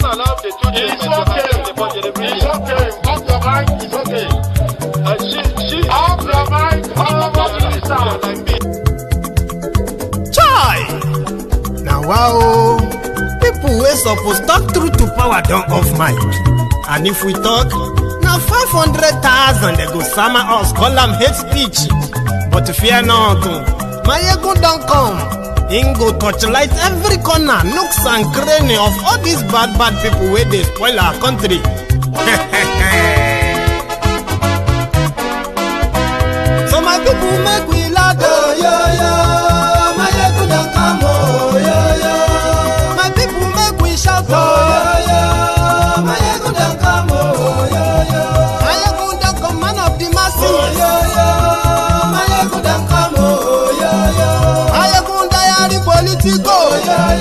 allow the two days. It's okay. It's okay. Off your mind. It's okay. She off your mind. Chai! Now wow, people wey suppose talk through to power don't off mic. And if we talk, now 500,000 they go summer us, call them hate speech. But fear not, my ego don't come. Ingo touchlight every corner, nooks and cranny of all these bad people where they spoil our country. So my people make we laugh, oh, yeah. My ego don't come, oh, yeah. My people make we shout, oh, yeah. My ego don't come, oh, yeah. My ego don't come, man of the masses, oh, yeah. My ego don't come, oh, yeah. My ego diary politico, yeah.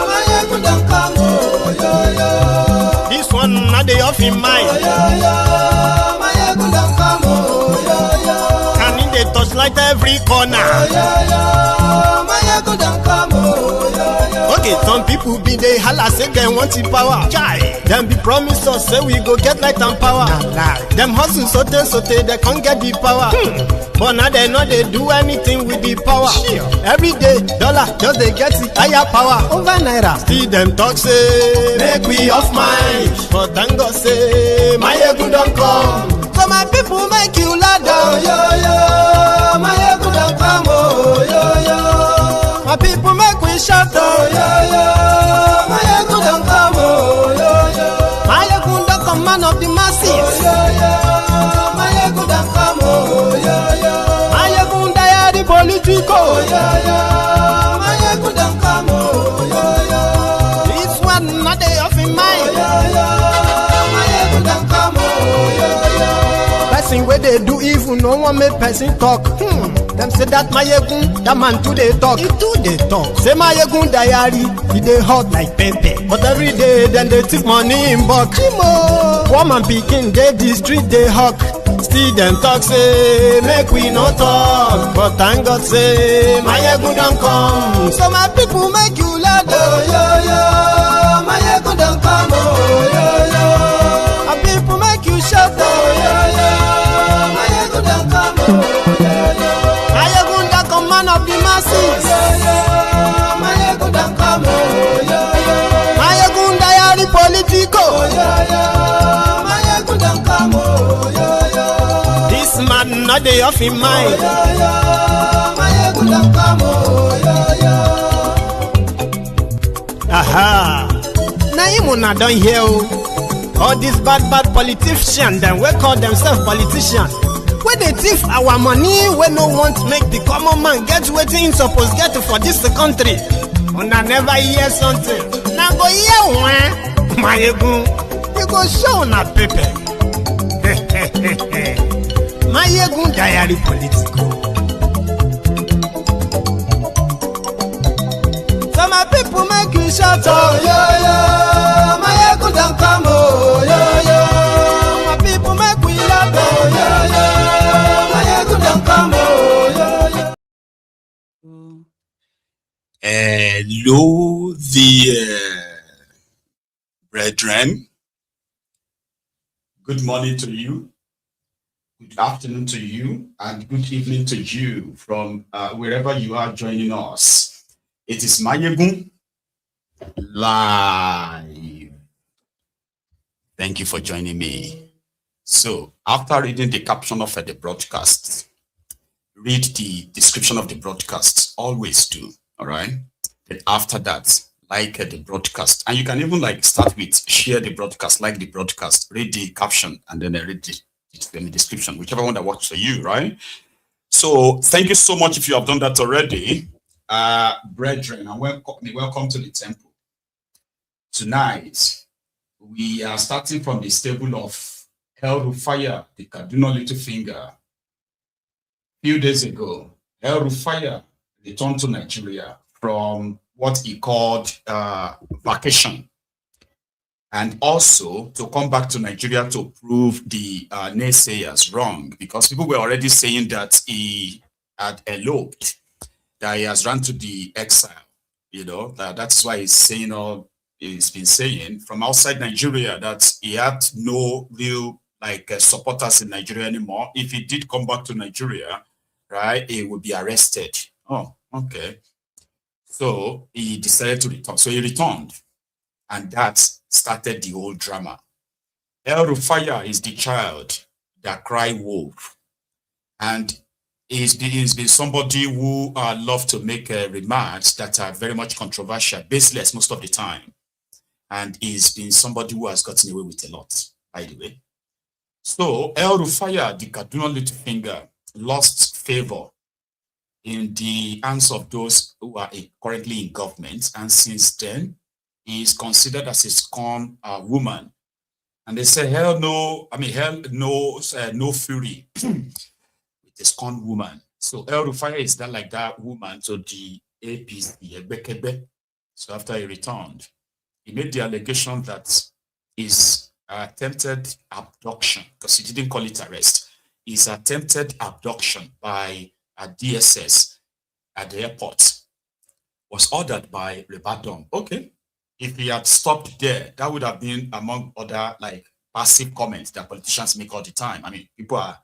My ego don't come, oh, yeah. This one not the off in mind, oh, yeah. My ego don't come, oh, yeah. And in the touchlight every corner, oh, yeah. My ego don't come, oh, yeah. Okay, some people be they holla say they want the power. Chai, them be promise us say we go get light and power. Nah. Them hustle sote they can't get the power. But now they know they do anything with the power. Sure. Every day, dollar just they get the higher power over naira. Still them talk say make we off mind. But thank God say my ego don't come. So my people make you ladder, oh, yeah. My ego don't come, oh, yeah. My people make we shout, oh, yeah. My ego don't come, oh, yeah. My ego don't come, man of the masses, oh, yeah. My ego don't come, oh, yeah. My ego diary politico, oh, yeah. My ego don't come, oh, yeah. This one not they off in mind, oh, yeah. My ego don't come, oh, yeah. Person where they do evil, no one make person talk. Them say that my yegun, that man too they talk. He too they talk. Say my yegun diary, he they hot like pepper. But every day then they take money in bulk. Woman picking, they the street they hawk. Still them talk say make we no talk. But thank God say my yegun don't come. So my people make you laugh, oh yeah. My yegun don't come, oh yeah. My people make you shout, oh yeah. My yegun don't come, oh yeah. Man of the masses, oh, yeah. My ego don't come, oh, yeah. My ego diary politico, oh, yeah. My ego don't come, oh, yeah. This man not the off in mind, oh, yeah. My ego don't come, oh, yeah. Aha. Now you not done here, all these bad politicians, then we call themselves politicians. When they thief our money, we no want make the common man get waiting supposed get for this country. And I never hear something. Now go hear one, my ego. You go show on a paper. My ego diary political. So my people make you shout, oh yeah. My ego don't come, oh yeah. My people make we laugh, oh yeah. Hello there, brethren. Good morning to you, good afternoon to you, and good evening to you from wherever you are joining us. It is Mayegun live. Thank you for joining me. So, after reading the caption of the broadcast, read the description of the broadcast. Always do, all right? And after that, like the broadcast. And you can even start with share the broadcast, like the broadcast, read the caption, and then read the description, whichever one that works for you, right? So, thank you so much if you have done that already. Brethren, and welcome to the temple. Tonight, we are starting from the stable of El-Rufai, the Kaduna Little Finger. A few days ago, El-Rufai returned to Nigeria from what he called vacation, and also to come back to Nigeria to prove the naysayers wrong, because people were already saying that he had eloped, that he has run to the exile. That's why he's saying all he's been saying from outside Nigeria that he had no real supporters in Nigeria anymore. If he did come back to Nigeria, right, he would be arrested. Oh, okay. So he decided to return. So he returned, and that started the whole drama. El-Rufai is the child that cried wolf, and he's been somebody who love to make remarks that are very much controversial, baseless most of the time. And he's been somebody who has gotten away with a lot, by the way. So El-Rufai, the Kaduna Little Finger, lost favor in the hands of those who are currently in government. And since then, he is considered as a scorned woman. And they say, hell no, hell knows no fury with a scorned woman. So El-Rufai is that woman to the APC. So after he returned, he made the allegation that his attempted abduction, because he didn't call it arrest, his attempted abduction by a DSS at the airport was ordered by Ribadu. Okay. If he had stopped there, that would have been among other passive comments that politicians make all the time. People are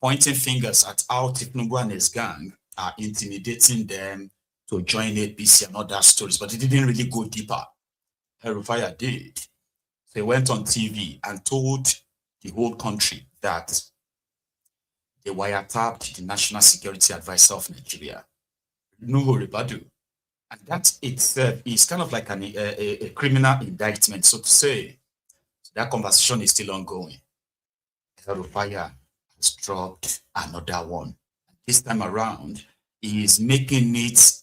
pointing fingers at how Tinubu and his gang are intimidating them to join APC and other stories, but it didn't really go deeper. El-Rufai did. So he went on TV and told the whole country that they wiretapped the National Security Advisor of Nigeria, Nuhu Ribadu. And that itself is kind of like a criminal indictment, so to say. So that conversation is still ongoing. El-Rufai has dropped another one. This time around, he is making it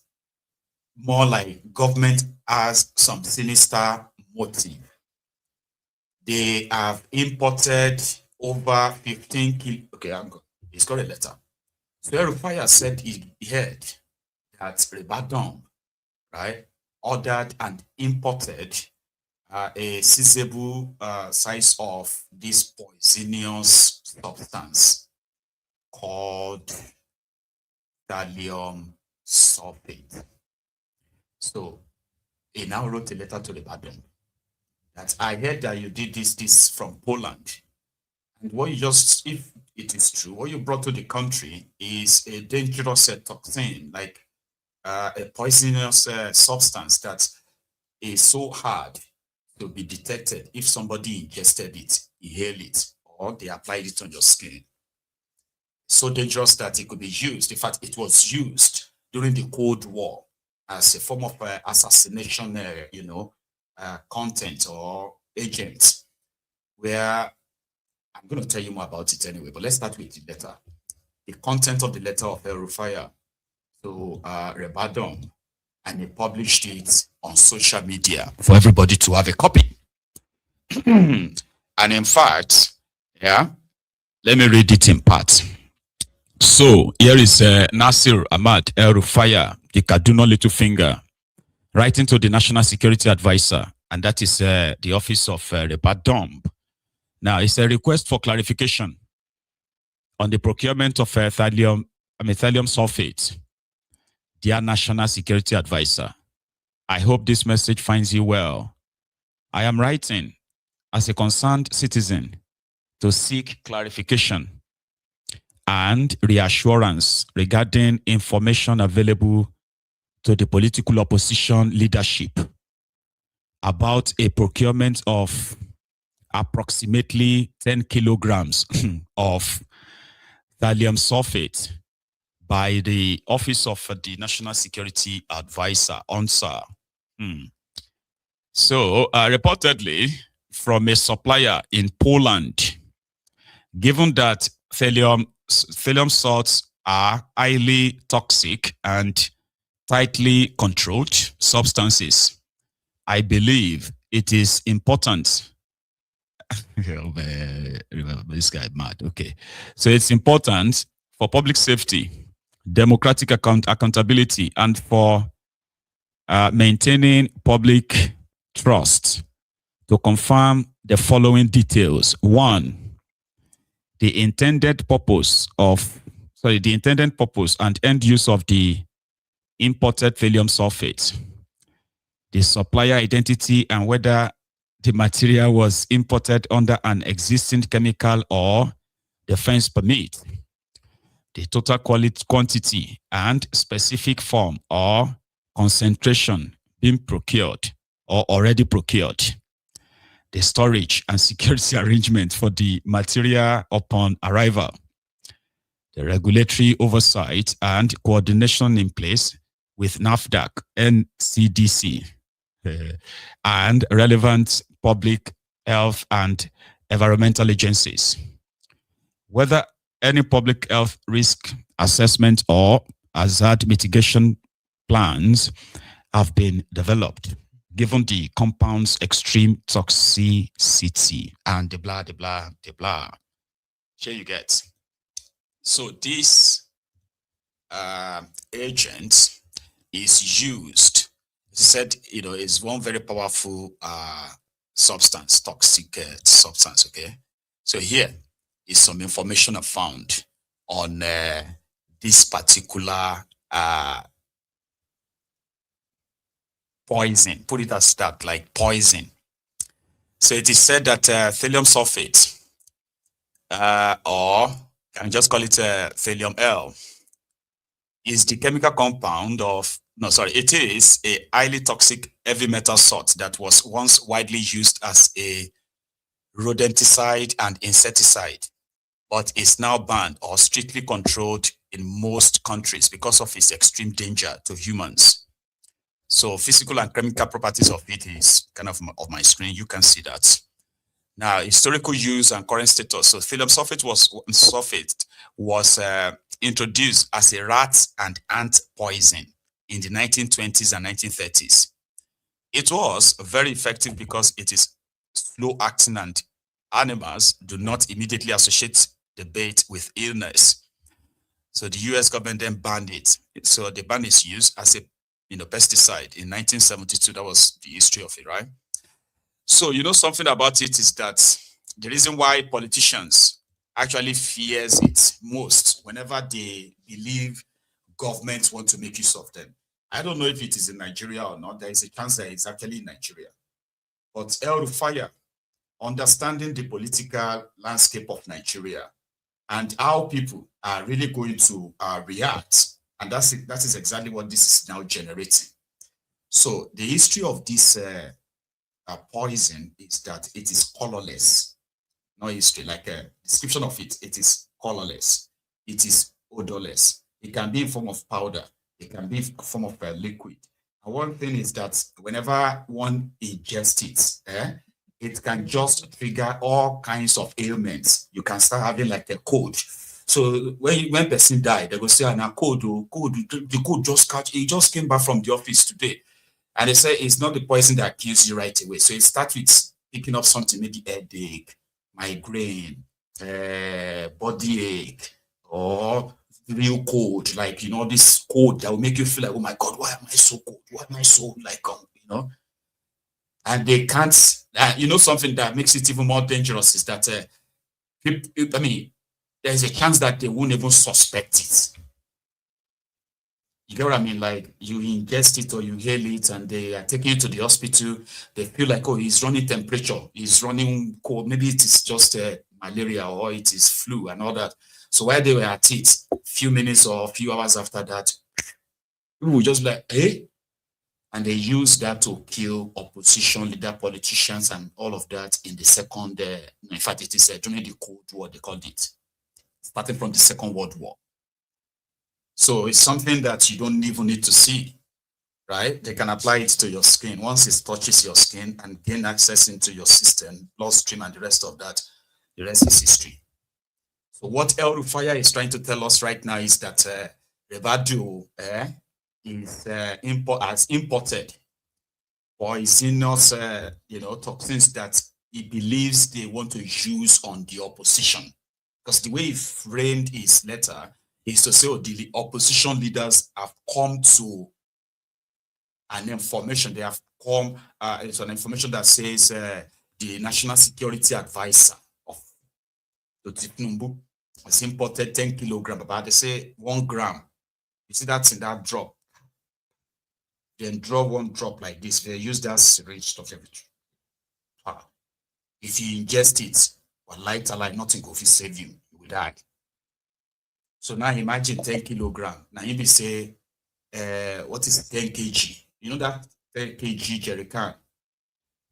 more like government has some sinister motive. They have imported over 15 kilos. Okay, I'm good. He's got a letter. So El-Rufai said he heard that Ribadu, right, ordered and imported a sizable size of this poisonous substance called Thallium Sulphate. So he now wrote a letter to Ribadu that I heard that you did this from Poland. And what you just, if it is true, what you brought to the country is a dangerous toxin, like a poisonous substance that is so hard to be detected if somebody ingested it, inhaled it, or they applied it on your skin. So dangerous that it could be used. In fact, it was used during the Cold War as a form of assassination, content or agent, where I'm going to tell you more about it anyway, but let's start with the letter. The content of the letter of El-Rufai to Ribadu, and he published it on social media for everybody to have a copy. And in fact, let me read it in part. So here is Nasir Ahmad El-Rufai, the Kaduna Little Finger, writing to the National Security Advisor, and that is the office of Ribadu. Now, it's a request for clarification on the procurement of Thallium Sulphate. Dear National Security Advisor, I hope this message finds you well. I am writing as a concerned citizen to seek clarification and reassurance regarding information available to the political opposition leadership about a procurement of approximately 10 kilograms of Thallium Sulphate by the Office of the National Security Advisor, ONSA. So, reportedly, from a supplier in Poland, given that thallium salts are highly toxic and tightly controlled substances, I believe it is important. This guy mad. Okay, so it's important for public safety, democratic accountability, and for maintaining public trust to confirm the following details. One, the intended purpose and end use of the imported thallium sulphate. the supplier identity, and whether the material was imported under an existing chemical or defense permit, the total quantity and specific form or concentration being procured or already procured, the storage and security arrangement for the material upon arrival, the regulatory oversight and coordination in place with NAFDAC, NCDC, and relevant public health and environmental agencies. Whether any public health risk assessment or hazard mitigation plans have been developed, given the compound's extreme toxicity and the blah, the blah, the blah. Here you get. So this agent is used, said, is one very powerful substance, toxic substance, okay? So here is some information I found on this particular poison. Put it as that, like poison. So it is said that thallium sulphate, or can just call it thallium L, is the chemical compound of, it is a highly toxic heavy metal salt that was once widely used as a rodenticide and insecticide, but is now banned or strictly controlled in most countries because of its extreme danger to humans. So physical and chemical properties of it is kind of my screen. You can see that. Now, historical use and current status. So thallium sulphate was introduced as a rat and ant poison in the 1920s and 1930s. It was very effective because it is slow acting and animals do not immediately associate the bait with illness. So the US government then banned it. So they banned its use as a pesticide in 1972. That was the history of it, right? So something about it is that the reason why politicians actually fears it most whenever they believe governments want to make use of them. I don't know if it is in Nigeria or not. There is a chance that it's actually in Nigeria. But El-Rufai, understanding the political landscape of Nigeria and how people are really going to react, and that is exactly what this is now generating. So the history of this poison is that it is colorless. No history, like a description of it. It is colorless. It is odorless. It can be in form of powder. It can be in form of a liquid. And one thing is that whenever one ingests it, it can just trigger all kinds of ailments. You can start having like a cold. So when person died, they go say, "Na cold, the cold just catch. He just came back from the office today," and they say it's not the poison that kills you right away. So it starts with picking up something, maybe headache, migraine, body ache, or real cold, like this cold that will make you feel like, oh my God, why am I so cold? Why am I so And they can't. Something that makes it even more dangerous is that there's a chance that they won't even suspect it. You get what I mean? Like you ingest it or you inhale it and they are taking you to the hospital. They feel like, oh, he's running temperature. He's running cold. Maybe it is just malaria or it is flu and all that. So while they were at it, a few minutes or a few hours after that, people will just be like, hey? And they use that to kill opposition leader, politicians, and all of that in the second, in fact, it is during the Cold War, they called it, starting from the Second World War. So it's something that you don't even need to see, right? They can apply it to your skin. Once it touches your skin and gain access into your system, bloodstream, and the rest of that, the rest is history. So what El-Rufai is trying to tell us right now is that Ribadu is imported poisonous, toxins that he believes they want to use on the opposition. Because the way he framed his letter is to say, the opposition leaders have come to an information. They have come, it's an information that says the National Security Advisor of the Tinubu has imported 10 kilograms, but they say 1 gram. You see, that's in that drop. then draw one drop like this. They use that syringe stuff everything. If you ingest it, or light a light, nothing will save you. You will die. So now imagine 10 kilograms. Now you be say, what is 10 kg? You know that 10 kg jerry can.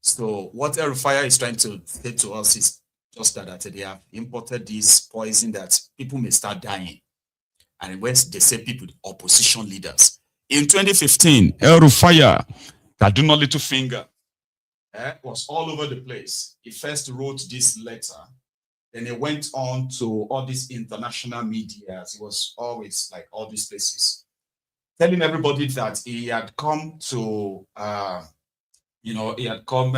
So what El-Rufai is trying to say to us is just that they have imported this poison that people may start dying. And when they say people, opposition leaders. In 2015, El-Rufai, that do not little finger, was all over the place. He first wrote this letter, then he went on to all these international media. He was always like all these places, telling everybody that he had come to, he had come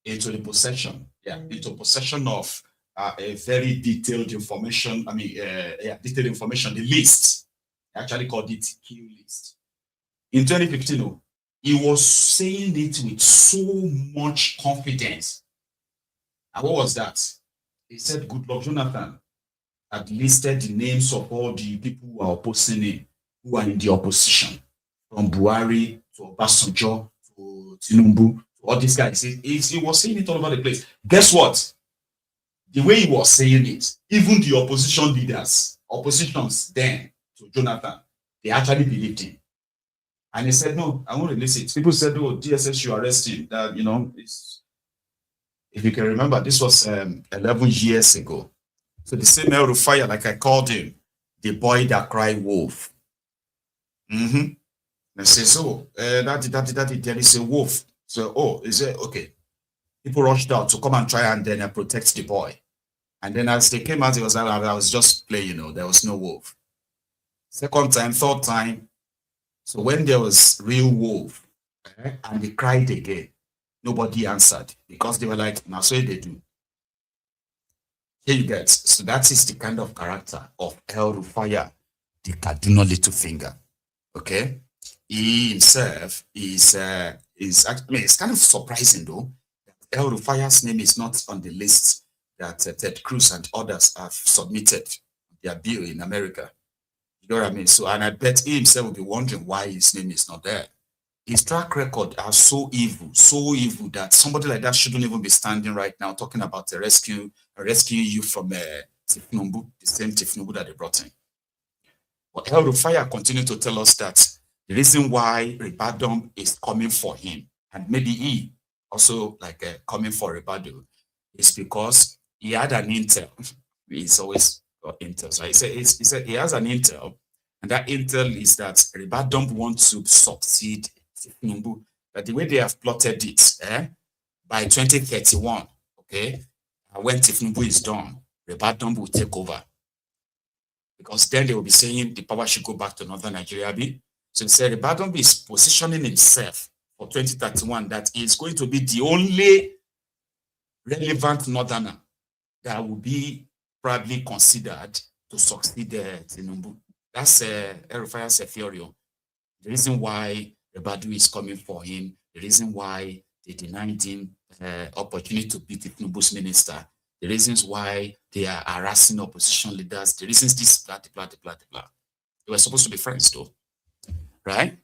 into the possession, into possession of a very detailed information. Detailed information, the list. I actually called it Q list. In 2015, he was saying it with so much confidence. And what was that? He said, good luck, Jonathan had listed the names of all the people who are opposing him, who are in the opposition, from Buhari to Obasanjo to Tinubu, to all these guys. He was saying it all over the place. Guess what? The way he was saying it, even the opposition leaders, oppositions then to Jonathan, they actually believed him. And he said, no, I won't release it. People said, oh, DSS should arrest him. If you can remember, this was 11 years ago. So the same El-Rufai, like I called him, the boy that cried wolf. And I say, so, daddy, there is a wolf. So, oh, is it? Okay. People rushed out to come and try and then protect the boy. And then as they came out, it was I was just playing, there was no wolf. Second time, third time. So when there was real wolf, and they cried again, nobody answered because they were like, now so they do. Here you get. So that is the kind of character of El-Rufai, the Kaduna little finger. Okay, he himself is it's kind of surprising though that El-Rufai's name is not on the list that Ted Cruz and others have submitted their bill in America. You know what I mean? So, and I bet he himself will be wondering why his name is not there. His track record are so evil that somebody like that shouldn't even be standing right now talking about rescuing you from Tinubu, the same Tinubu that they brought in. But El-Rufai continued to tell us that the reason why Ribadu is coming for him, and maybe he also coming for Ribadu, is because he had an intel. He's always got intel. So he said he has an intel, and that intel is that Ribadu wants to succeed Tinubu. But the way they have plotted it, by 2031, okay, when Tinubu is done, Ribadu will take over. Because then they will be saying the power should go back to Northern Nigeria. So he said Ribadu is positioning himself for 2031 that he is going to be the only relevant Northerner that will be probably considered to succeed Tinubu. That's El-Rufai's theory. The reason why Ribadu is coming for him, the reason why they denied him opportunity to be Tinubu's minister, the reasons why they are harassing opposition leaders, the reasons this, blah. They were supposed to be friends though, right?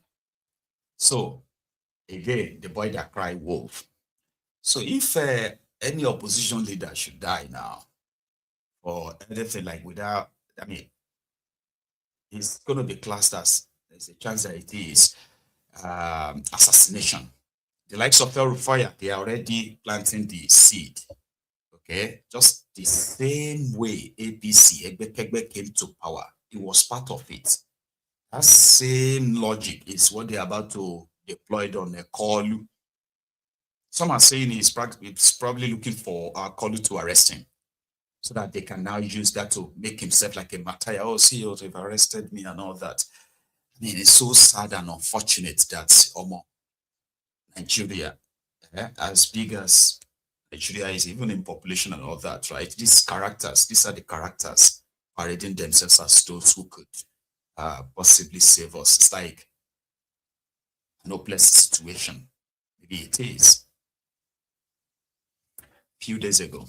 So, again, the boy that cried wolf. So if any opposition leader should die now, or anything like without, it's going to be classed as, there's a chance that it is assassination. The likes of El-Rufai, they are already planting the seed. Okay, just the same way APC Kebbi came to power, it was part of it. That same logic is what they're about to deploy on Koolu. Some are saying it's probably looking for Koolu to arrest him, so that they can now use that to make himself like a martyr. Oh, see, they've arrested me and all that. I mean, it's so sad and unfortunate that Nigeria, as big as Nigeria is, even in population and all that, right? These are the characters parading themselves as those who could possibly save us. It's like an hopeless situation. Maybe it is. A few days ago,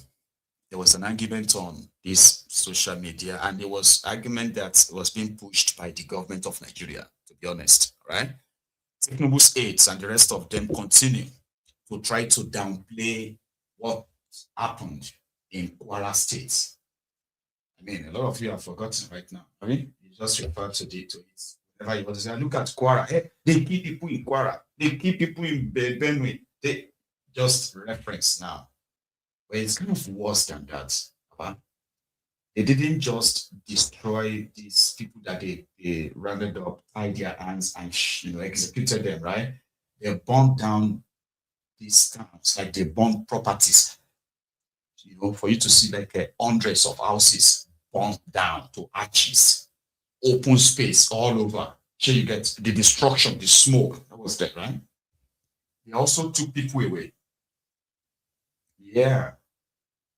there was an argument on this social media, and it was argument that was being pushed by the government of Nigeria, to be honest, right? Tinubu's aides and the rest of them continue to try to downplay what happened in Kwara State. I mean, a lot of you have forgotten right now. I mean, you just refer to it. Whenever you want to say, look at Kwara. Hey, they keep people in Kwara. They keep people in Benue. They just reference now. But it's kind of worse than that. They didn't just destroy these people that they rounded up, tied their hands, and executed them, right? They burned down these towns, like they burned properties. For you to see like hundreds of houses burned down to ashes, open space all over. So you get the destruction, the smoke. That was that, right? They also took people away. Yeah.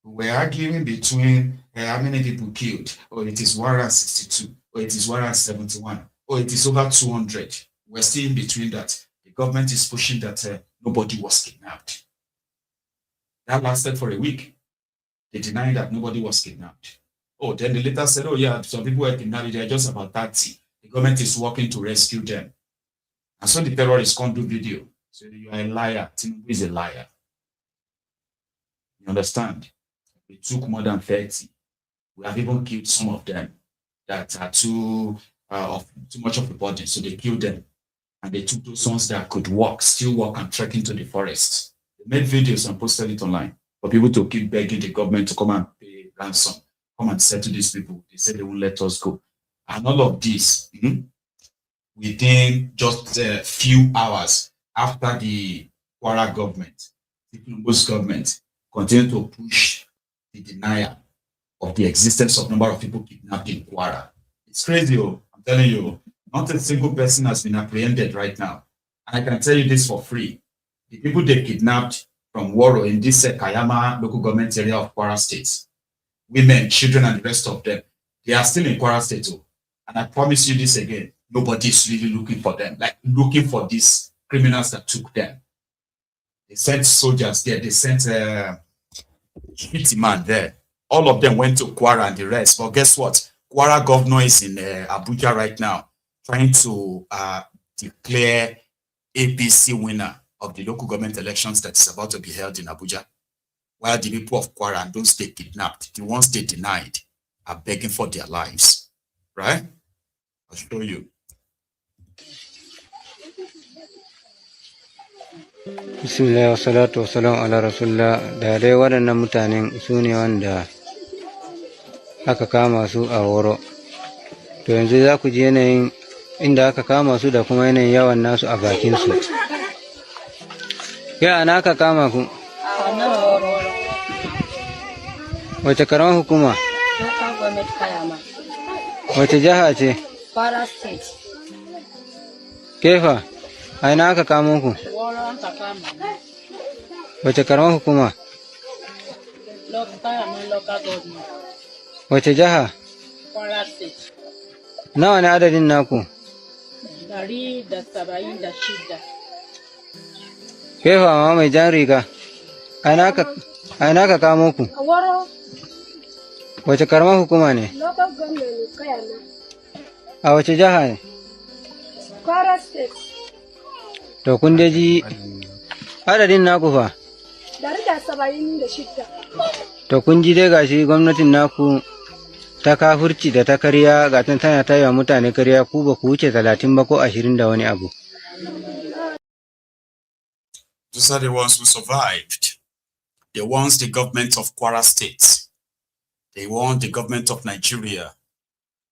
We're arguing between how many people killed. Or it is 162, or it is 171, or it is over 200. We're still in between that. The government is pushing that nobody was kidnapped. That lasted for a week. They denied that nobody was kidnapped. Oh, then they later said, oh yeah, some people were kidnapped. They're just about 30. The government is working to rescue them. And so the terrorists can't do video. So you are a liar. Tinubu is a liar. You understand? It took more than 30. We have even killed some of them that are too much of a burden. So they killed them. And they took those ones that could walk, still walk and trek into the forest. They made videos and posted it online for people to keep begging the government to come and pay ransom, come and settle these people. They said they won't let us go. And all of this, within just a few hours after the Kwara government, the Tinubu's government, continued to push the denial of the existence of number of people kidnapped in Kwara. It's crazy, I'm telling you. Not a single person has been apprehended right now. And I can tell you this for free. The people they kidnapped from Woro in this Kayama local government area of Kwara State, women, children, and the rest of them, they are still in Kwara State too. And I promise you this again, nobody's really looking for them, like looking for these criminals that took them. They sent soldiers there, they sent man there. All of them went to Kwara and the rest. But guess what? Kwara governor is in Abuja right now, trying to declare APC winner of the local government elections that is about to be held in Abuja. While the people of Kwara and those they kidnapped, the ones they denied, are begging for their lives. Right? I'll show you. Bismillah wa salatu wa salam ala rasulullah. Da dai waɗannan mutanen su ne wanda aka kama su a Woro. To yanzu za ku ji yanayin inda aka kama su da kuma yanayin yawan nasu a bakin su. Ya ana aka kama ku? Wace karamar hukuma? Wace jiha ce? Kwara State. Kefa, a ina aka kamo ku? Woro aka kama. Wace karamar hukuma? Local government. Wace jiha? Kwara State. Nawa ne adadin naku? 176. Kefa ma mai jan riga. A ina aka kamo ku? Woro. Wace karamar hukuma ne? Local government Kayama. A wace jiha ne? Kwara State. To kun dai ji adadin naku fa? 176. To kun ji dai gashi gwamnatin naku ta kafurci da ta karya ga tana taya mutane karya ku ba ku wuce 30 ba ko 20 da wani abu. Those are the ones who survived. The ones the government of Kwara State, they want the government of Nigeria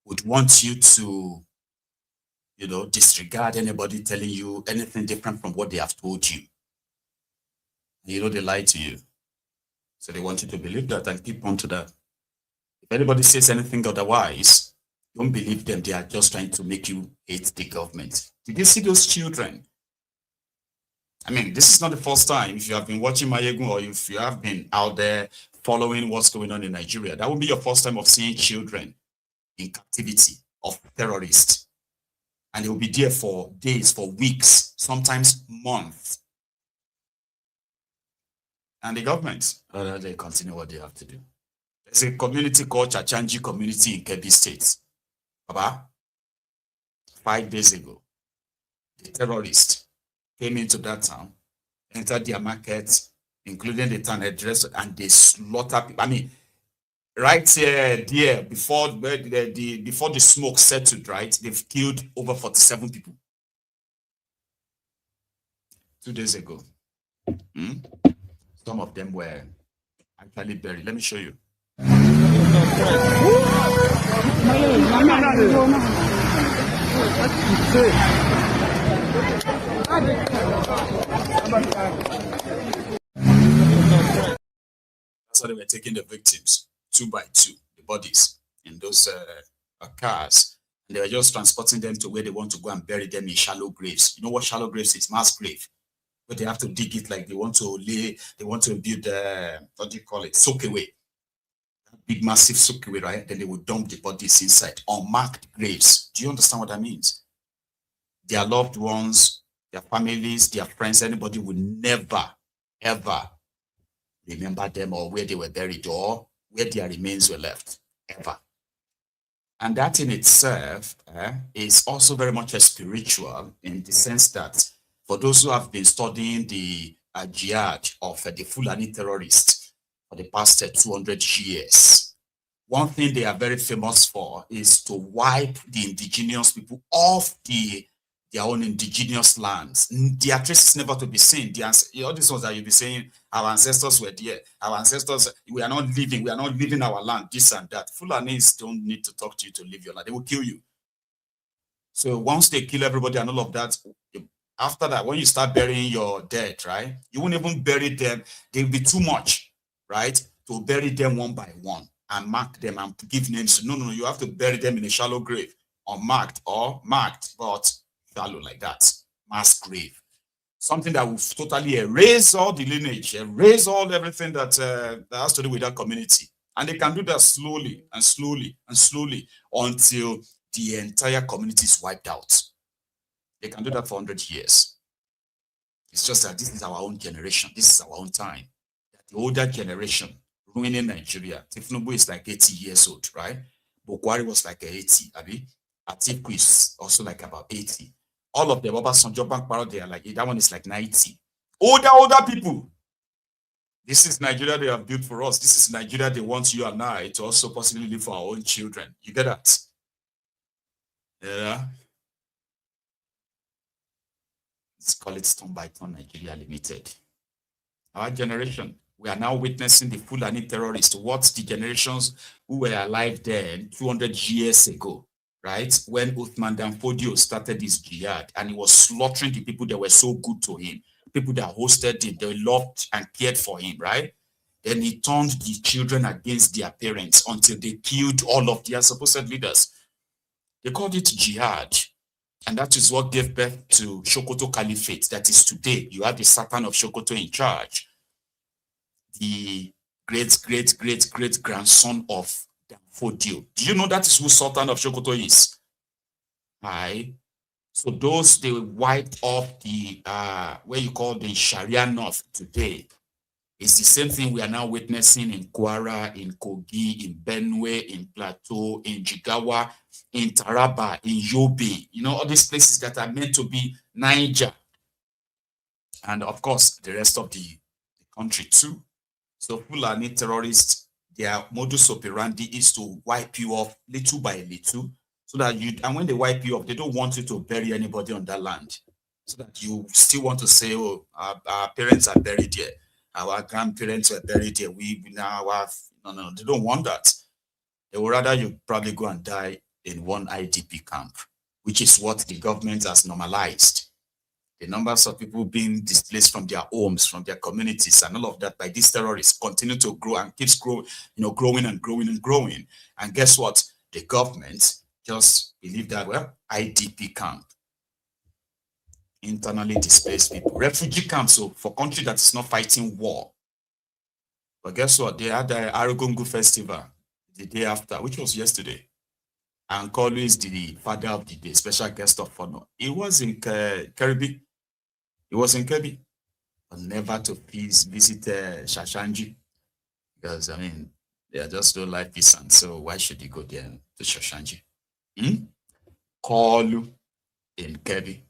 would want you to, disregard anybody telling you anything different from what they have told you. They lie to you. So they want you to believe that and keep on to that. If anybody says anything otherwise, don't believe them. They are just trying to make you hate the government. Did you see those children? I mean, this is not the first time. If you have been watching Mayegun or if you have been out there following what's going on in Nigeria, that will be your first time of seeing children in captivity of terrorists. And they will be there for days, for weeks, sometimes months. And the government, they continue what they have to do. There's a community called Chachanji community in Kebbi State. 5 days ago, the terrorists came into that town, entered their markets, including the town address, and they slaughter people. I mean, right there, before the smoke settled, right, they've killed over 47 people 2 days ago. Some of them were actually buried. Let me show you. That's how they were taking the victims 2 by 2, the bodies in those cars. And they were just transporting them to where they want to go and bury them in shallow graves. You know what shallow graves is? Mass grave. But they have to dig it like they want to build, what do you call it? Soak away. Big, massive soak away, right? Then they would dump the bodies inside, unmarked graves. Do you understand what that means? Their loved ones, their families, their friends, anybody would never, ever remember them or where they were buried or where their remains were left, ever. And that in itself is also very much a spiritual, in the sense that for those who have been studying the jihad of the Fulani terrorists for the past 200 years, one thing they are very famous for is to wipe the indigenous people off their own indigenous lands. Their traces never to be seen. All these ones that you'll be saying, our ancestors were there. Our ancestors, we are not leaving our land, this and that. Fulanis don't need to talk to you to leave your land. They will kill you. So once they kill everybody and all of that, after that, when you start burying your dead, right, you won't even bury them. They'll be too much, right, to bury them one by one and mark them and give names. No, you have to bury them in a shallow grave, unmarked or marked, but shallow like that, mass grave. Something that will totally erase all the lineage, erase everything that has to do with that community. And they can do that slowly and slowly and slowly until the entire community is wiped out. They can do that for 100 years. It's just that this is our own generation. This is our own time. The older generation ruining Nigeria. Tinubu is like 80 years old, right? Bukwari was like 80. Atiku is also like about 80. All of them, Obasanjo, Bank, they are like, that one is like 90. Older people. This is Nigeria they have built for us. This is Nigeria they want you and I to also possibly live for our own children. You get that? Yeah. Let's call it Stone by Turn Nigeria Limited. Our generation, we are now witnessing the Fulani terrorists, what the generations who were alive then 200 years ago, right? When Uthman Danfodio started his jihad and he was slaughtering the people that were so good to him, people that hosted him, they loved and cared for him, right? Then he turned the children against their parents until they killed all of their supposed leaders. They called it jihad. And that is what gave birth to Sokoto Caliphate. That is today. You have the Sultan of Sokoto in charge. The great grandson of Danfodio. Do you know that is who Sultan of Sokoto is? Aye. So those, they wiped off the, where you call the Sharia North today. It's the same thing we are now witnessing in Kwara, in Kogi, in Benue, in Plateau, in Jigawa, in Taraba, in Yobe. You know, all these places that are meant to be Niger. And of course, the rest of the country too. So Fulani terrorists, their modus operandi is to wipe you off little by little. So that and when they wipe you off, they don't want you to bury anybody on that land. So that you still want to say, oh, our parents are buried here. Our grandparents were buried here. We now have, no, they don't want that. They would rather you probably go and die in one IDP camp, which is what the government has normalized. The numbers of people being displaced from their homes, from their communities, and all of that by these terrorists continue to grow and keeps growing, growing and growing and growing. And guess what? The government just believe that, well, IDP camp, internally displaced people, refugee camps, so for country that is not fighting war. But guess what? They had the Argungu festival the day after, which was yesterday. And Koolu is the father of the day, special guest of honor. He was in Kebbi. He was in Kebbi, but never to please visit Chachanji, because I mean they are just don't like peace, and so why should he go there to Chachanji? Koolu in Kebbi.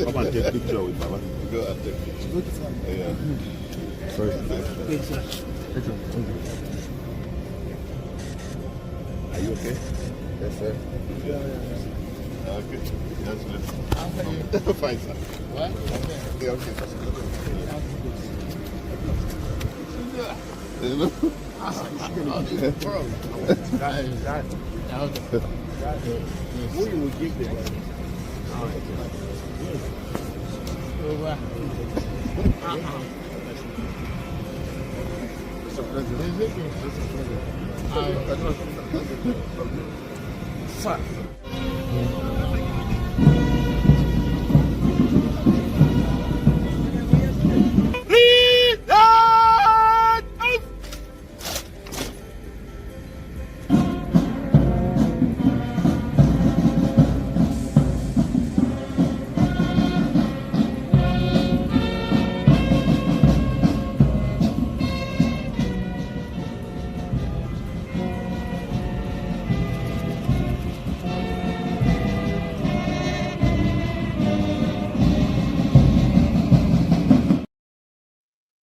Come and take picture with Baba. Go and take picture. Yeah. Sorry. Are you okay? Yes, sir. Yeah. Okay. Yes, sir. Fine, sir. What? Yeah, okay. Who you will give them?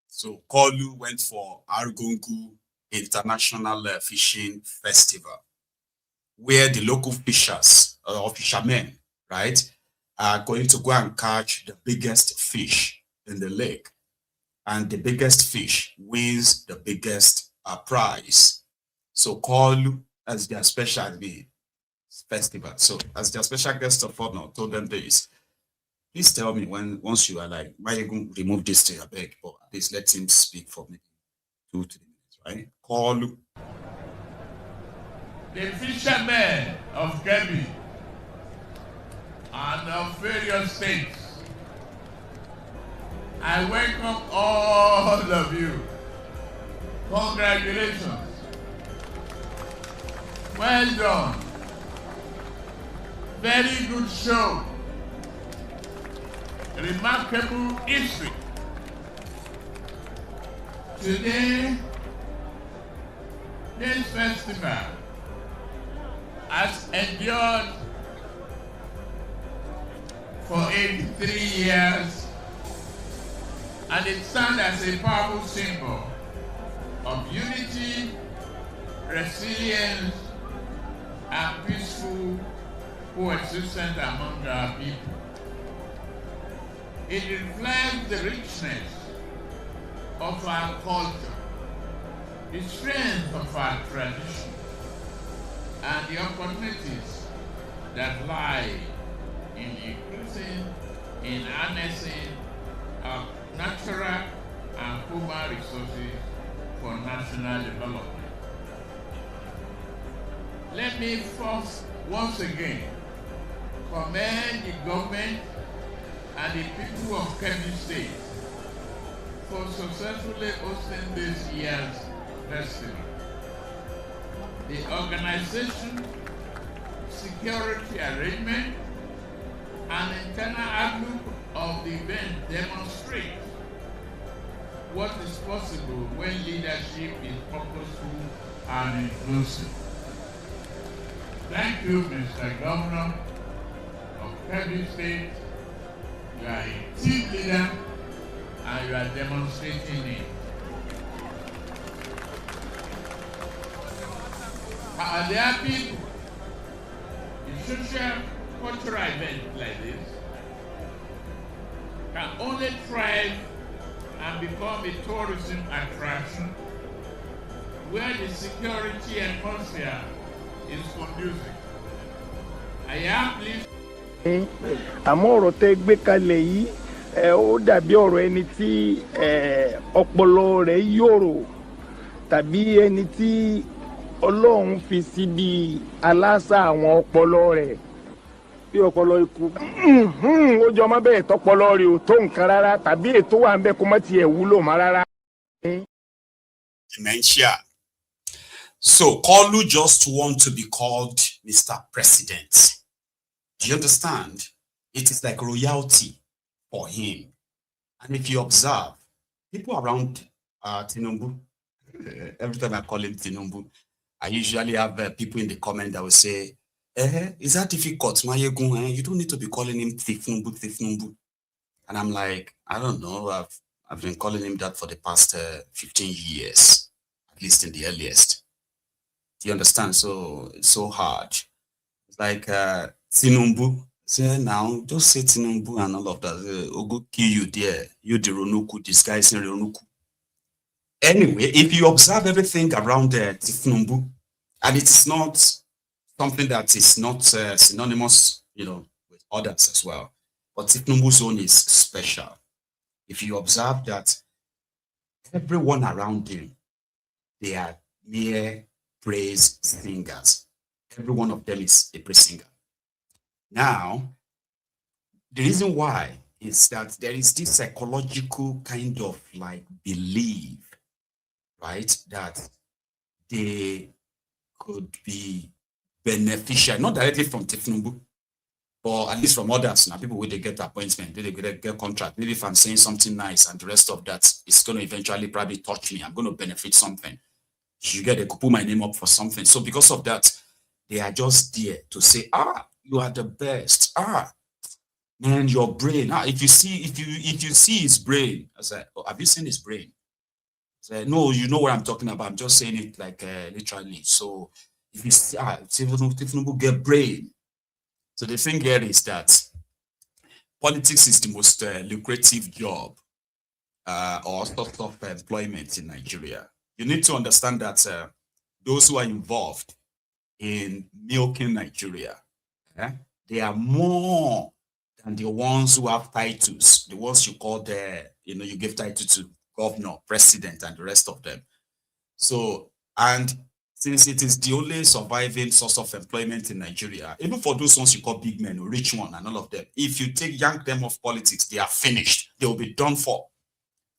So Koolu went for Argungu International Fishing Festival, where the local fishers or fishermen, right, are going to go and catch the biggest fish in the lake. And the biggest fish wins the biggest prize. So Koolu, as their special festival. So as their special guest of honor, told them this. Please tell me once you are like, why you going to remove this to your bag? But at least let him speak for maybe 2 to 3 minutes, right? Koolu. The fishermen of Kebbi and of various states, I welcome all of you. Congratulations. Well done. Very good show. Remarkable history. Today, this festival has endured for 83 years, and it stands as a powerful symbol of unity, resilience, and peaceful coexistence among our people. It reflects the richness of our culture, the strength of our tradition, and the opportunities that lie in increasing, in harnessing our natural and human resources for national development. Let me first, once again, commend the government and the people of Kebbi State for successfully hosting this year's festival. The organization, security arrangement, and internal outlook of the event demonstrate what is possible when leadership is purposeful and inclusive. Thank you, Mr. Governor of Kebbi State. You are a team leader and you are demonstrating it. There are people in social cultural events like this can only thrive and become a tourism attraction where the security atmosphere is conducive. I am pleased. Àmọ́ ọ̀rọ̀ tẹ́ gbé kalẹ̀ yìí ó dàbí ọ̀rọ̀ ẹni tí ọpọlọ rẹ̀ yòrò tàbí ẹni tí Ọlọ́run fi síbi aláṣà àwọn ọpọlọ rẹ̀ bí ọpọlọ ikú ó jọ má bẹ́ẹ̀ tọpọlọ rẹ̀ ò tó nǹkan rárá tàbí ètò wà ń bẹ kó má tiẹ̀ wúlò má rárá. Dementia. So Koolu just want to be called Mr. President. Do you understand? It is like royalty for him. And if you observe, people around Tinubu, every time I call him Tinubu, I usually have people in the comment that will say, is that difficult? You don't need to be calling him Tinubu. And I'm like, I don't know. I've been calling him that for the past 15 years, at least in the earliest. Do you understand? So it's so hard. It's like Tinubu. Say now, just say Tinubu and all of that. Ogo kill you there. You the Ronuku, disguising Ronuku. Anyway, if you observe everything around Tinubu, and it is not something that is not synonymous, with others as well. But Tinubu's own is special. If you observe that everyone around him, they are mere praise singers. Every one of them is a praise singer. Now, the reason why is that there is this psychological kind of like belief, right, that they could be beneficial, not directly from Tinubu, or at least from others. Now, people where they get appointment, they get contract. Maybe if I'm saying something nice and the rest of that, it's going to eventually probably touch me. I'm going to benefit something. You get to put my name up for something. So because of that, they are just there to say, you are the best. Man, your brain. If you see his brain, I said, have you seen his brain? I said, no, you know what I'm talking about. I'm just saying it like literally. So if you see, Tinubu get brain. So the thing here is that politics is the most lucrative job or source of employment in Nigeria. You need to understand that those who are involved in milking Nigeria, they are more than the ones who have titles, the ones you call you give title to governor, president, and the rest of them. So, and since it is the only surviving source of employment in Nigeria, even for those ones you call big men, rich one, and all of them, if you yank them off politics, they are finished. They will be done for.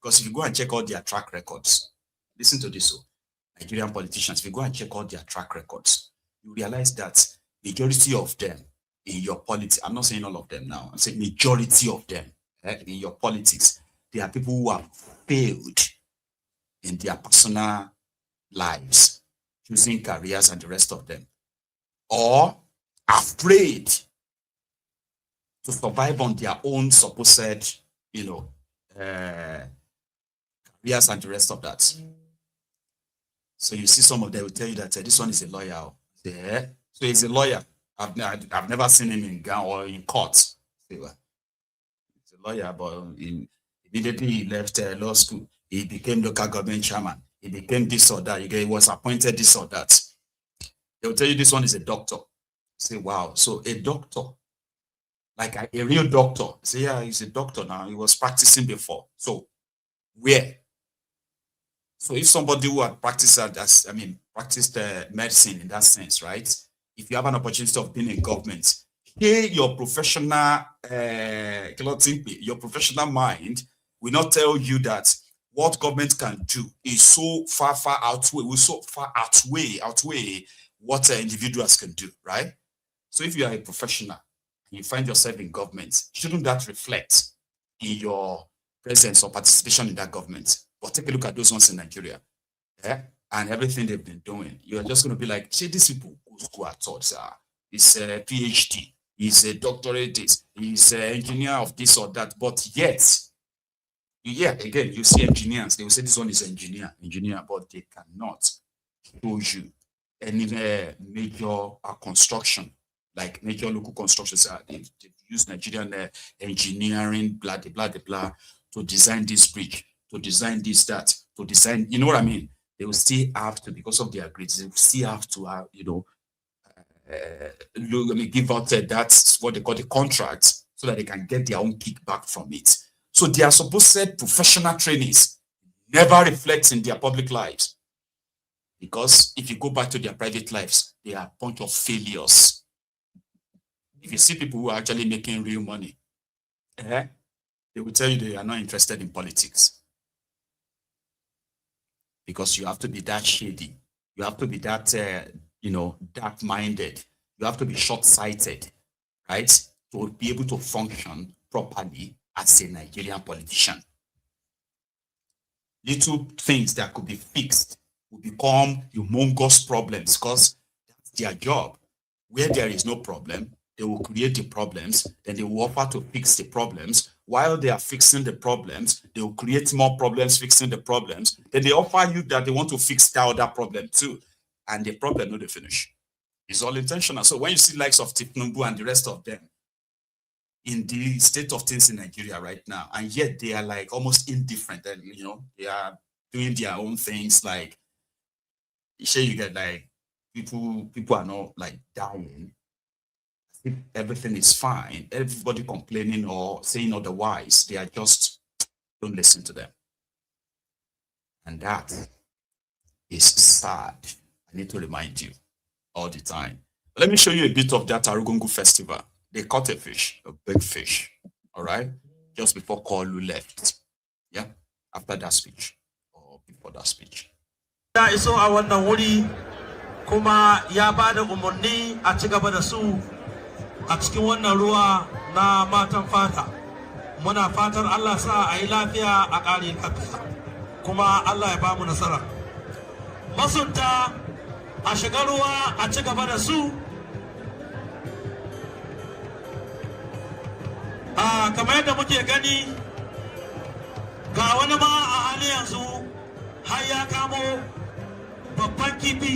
Because if you go and check all their track records, listen to this, Nigerian politicians, if you go and check all their track records, you realize that majority of them in your politics, I'm not saying all of them now, I'm saying majority of them in your politics, they are people who have failed in their personal lives, choosing careers and the rest of them, or afraid to survive on their own supposed, careers and the rest of that. So you see some of them will tell you that this one is a lawyer. So he's a lawyer. I've never seen him in gown or in court. He's a lawyer, but immediately he left law school. He became local government chairman. He became this or that. He was appointed this or that. They'll tell you this one is a doctor. Say, wow. So a doctor, like a real doctor. Say, yeah, he's a doctor now. He was practicing before. So where? So if somebody who had practiced medicine in that sense, right? If you have an opportunity of being in government, your professional mind will not tell you that what government can do is so far outweigh what individuals can do, right? So if you are a professional and you find yourself in government, shouldn't that reflect in your presence or participation in that government? But take a look at those ones in Nigeria, and everything they've been doing. You're just going to be like, see, these people who are taught, he's a PhD, he's a doctorate, he's an engineer of this or that, but yet, again, you see engineers, they will say this one is engineer, but they cannot show you any major construction, like major local constructions. They use Nigerian engineering, blah, blah, blah, blah, to design this bridge, to design this, that, to design, you know what I mean? They will still have to, because of their grades, they will still have to, give out that's what they call the contract, so that they can get their own kickback from it. So their supposed professional trainees never reflects in their public lives. Because if you go back to their private lives, they are a bunch of failures. If you see people who are actually making real money, they will tell you they are not interested in politics. Because you have to be that shady. You have to be that, dark-minded. You have to be short-sighted, right? To be able to function properly as a Nigerian politician. Little things that could be fixed will become humongous problems, because that's their job. Where there is no problem, they will create the problems, then they will offer to fix the problems. while they are fixing the problems, they will create more problems fixing the problems. Then they offer you that they want to fix that other problem too. And the problem no they finish. It's all intentional. So when you see likes of Tinubu and the rest of them in the state of things in Nigeria right now, and yet they are like almost indifferent, and you know, they are doing their own things. Like you get like people are not like dying. Everything is fine. Everybody complaining or saying otherwise, they are just don't listen to them. And that is sad. I need to remind you all the time. Let me show you a bit of that Argungu festival. They caught a fish, a big fish, all right? Just before Koolu left. Yeah, after that speech or before that speech. Ya iso a wannan wuri kuma ya bada umarni a ci gaba da su a cikin wannan ruwa na matan fata. Muna fatar Allah sa a yi lafiya a ƙare lafiya kuma Allah ya ba mu nasara. Masunta a shiga ruwa a ci gaba da su. Kamar yadda muke gani ga wani ma a hali yanzu har ya kamo babban kifi.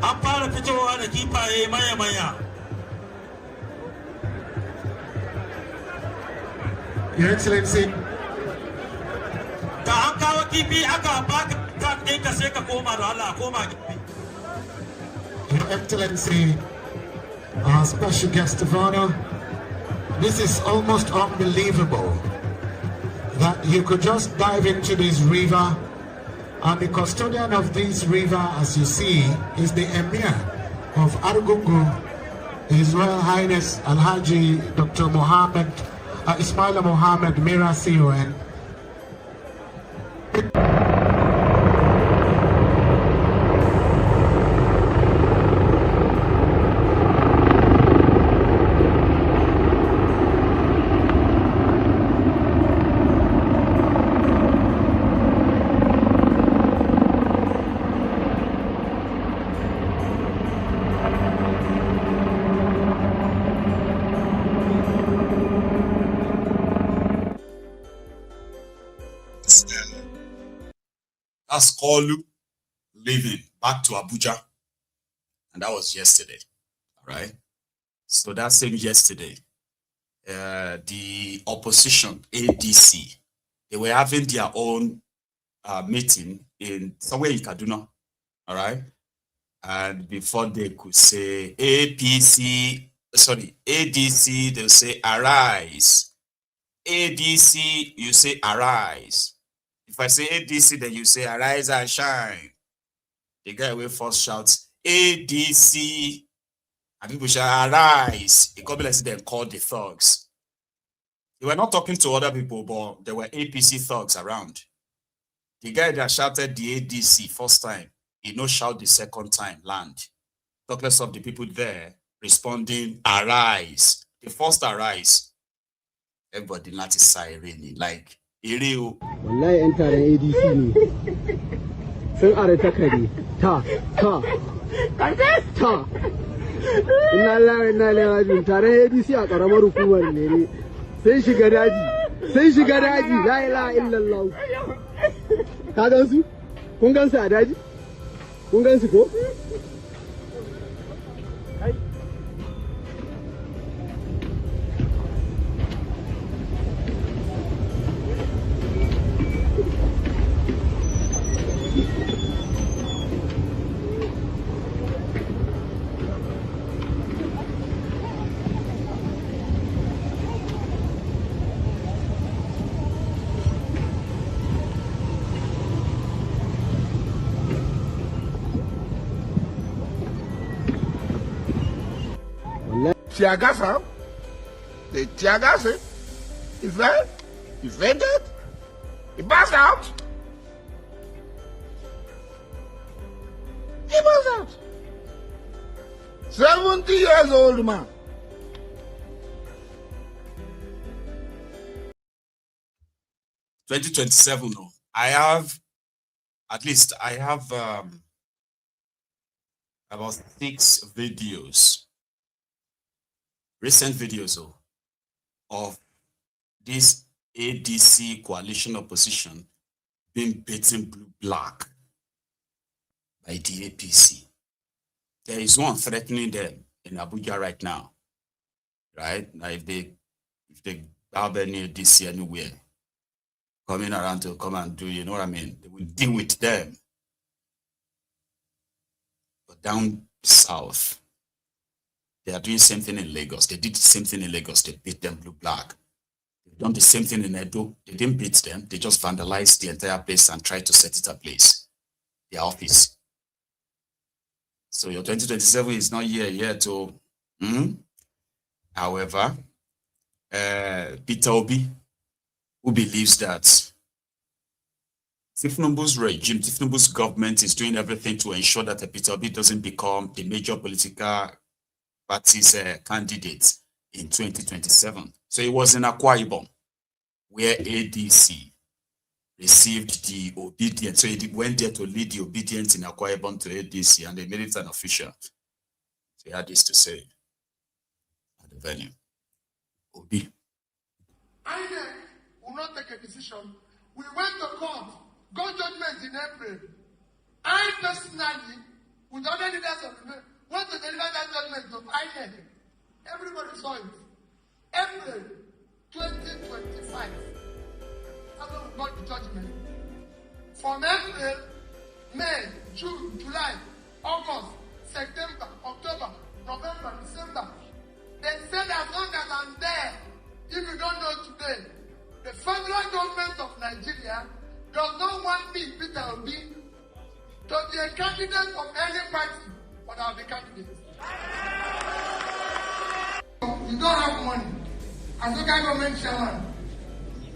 An fara fitowa da kifaye manya-manya. Your Excellency. Da an kawo kifi aka baka tak ɗinka sai ka koma da Allah koma kifi. Your Excellency, our special guest of honor, this is almost unbelievable that you could just dive into this river, and the custodian of this river, as you see, is the Emir of Argungu, His Royal Highness Alhaji Dr. Mohammed Ismail Mohammed Mirasio. And that's Koolu leaving back to Abuja. And that was yesterday. All right. So that same yesterday, the opposition, ADC, they were having their own meeting in somewhere in Kaduna. All right. And before they could say ADC, they'll say arise. ADC, you say arise. If I say ADC, then you say arise and shine. The guy will first shouts ADC, and people shout arise. A couple of them called the thugs. They were not talking to other people, but there were APC thugs around. The guy that shouted the ADC first time, he no shout the second time, land. Talk less of the people there responding arise. The first arise. Everybody not is siren like Ireo. Wallahi yan taron ADC ne sun are takari ta inna lillahi wa inna ilaihi raji'un taron ADC a karamar hukumar ne sai shiga daji la ilaha illallah ka gan su kun gan su a daji kun gan su ko Tiagasa, the Tiagasa, is there? He fainted? He passed out? He passed out. 70 years old man. $2027. I have about 6 videos. Recent videos of this ADC coalition opposition being beaten blue-black by the APC. There is one threatening them in Abuja right now, right? Now, if they have any ADC anywhere coming around to come and do, you know what I mean? They will deal with them. But down south, they are doing the same thing in Lagos. They did the same thing in Lagos. They beat them blue-black. They've done the same thing in Edo. They didn't beat them. They just vandalized the entire place and tried to set it ablaze, their office. So your 2027 is not here yet. So, however, Peter Obi, who believes that Tinubu's regime, Tinubu's government is doing everything to ensure that Peter Obi doesn't become the major political party's candidate in 2027. So it was in Akwa Ibom where ADC received the obedience. So he went there to lead the obedience in Akwa Ibom to ADC, and they made it an official. So he had this to say at the venue. Obi. INEC will not take a decision. We went to court, got judgment in April. I personally, with other leaders of the went to deliver that judgment to INEC. Everybody saw it. April 2025. That's when we got the judgment. From April, May, June, July, August, September, October, November, December. They said as long as I'm there, if you don't know today, the federal government of Nigeria does not want me, Peter Obi, to be a candidate of any party, but I'll be candidate. You don't have money as local government chairman.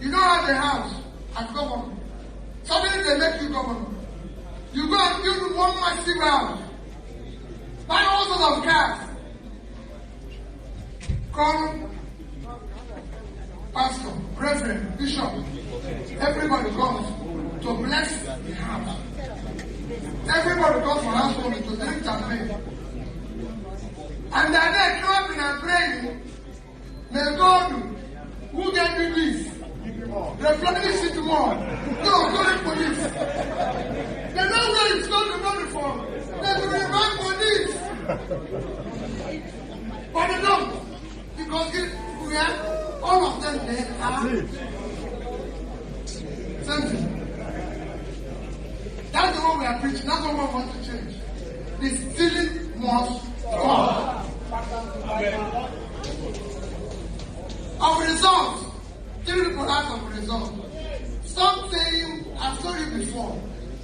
You don't have a house as governor. Suddenly they make you governor. You go and build one massive house, buy all sorts of cars. Call pastor, reverend, bishop. Everybody comes to bless the house. Everybody comes for housewarming to drink champagne. And that day, clapping and praying, may God, who can do this? Replenish it more. No, go to police. They know where it's got the money from. They will invite police. But they don't. Because we have all of them, they are same thing. That's the one we are preaching. That's the one we want to change. The stealing must stop. Our results, give the product of result. Stop saying, I've told you before,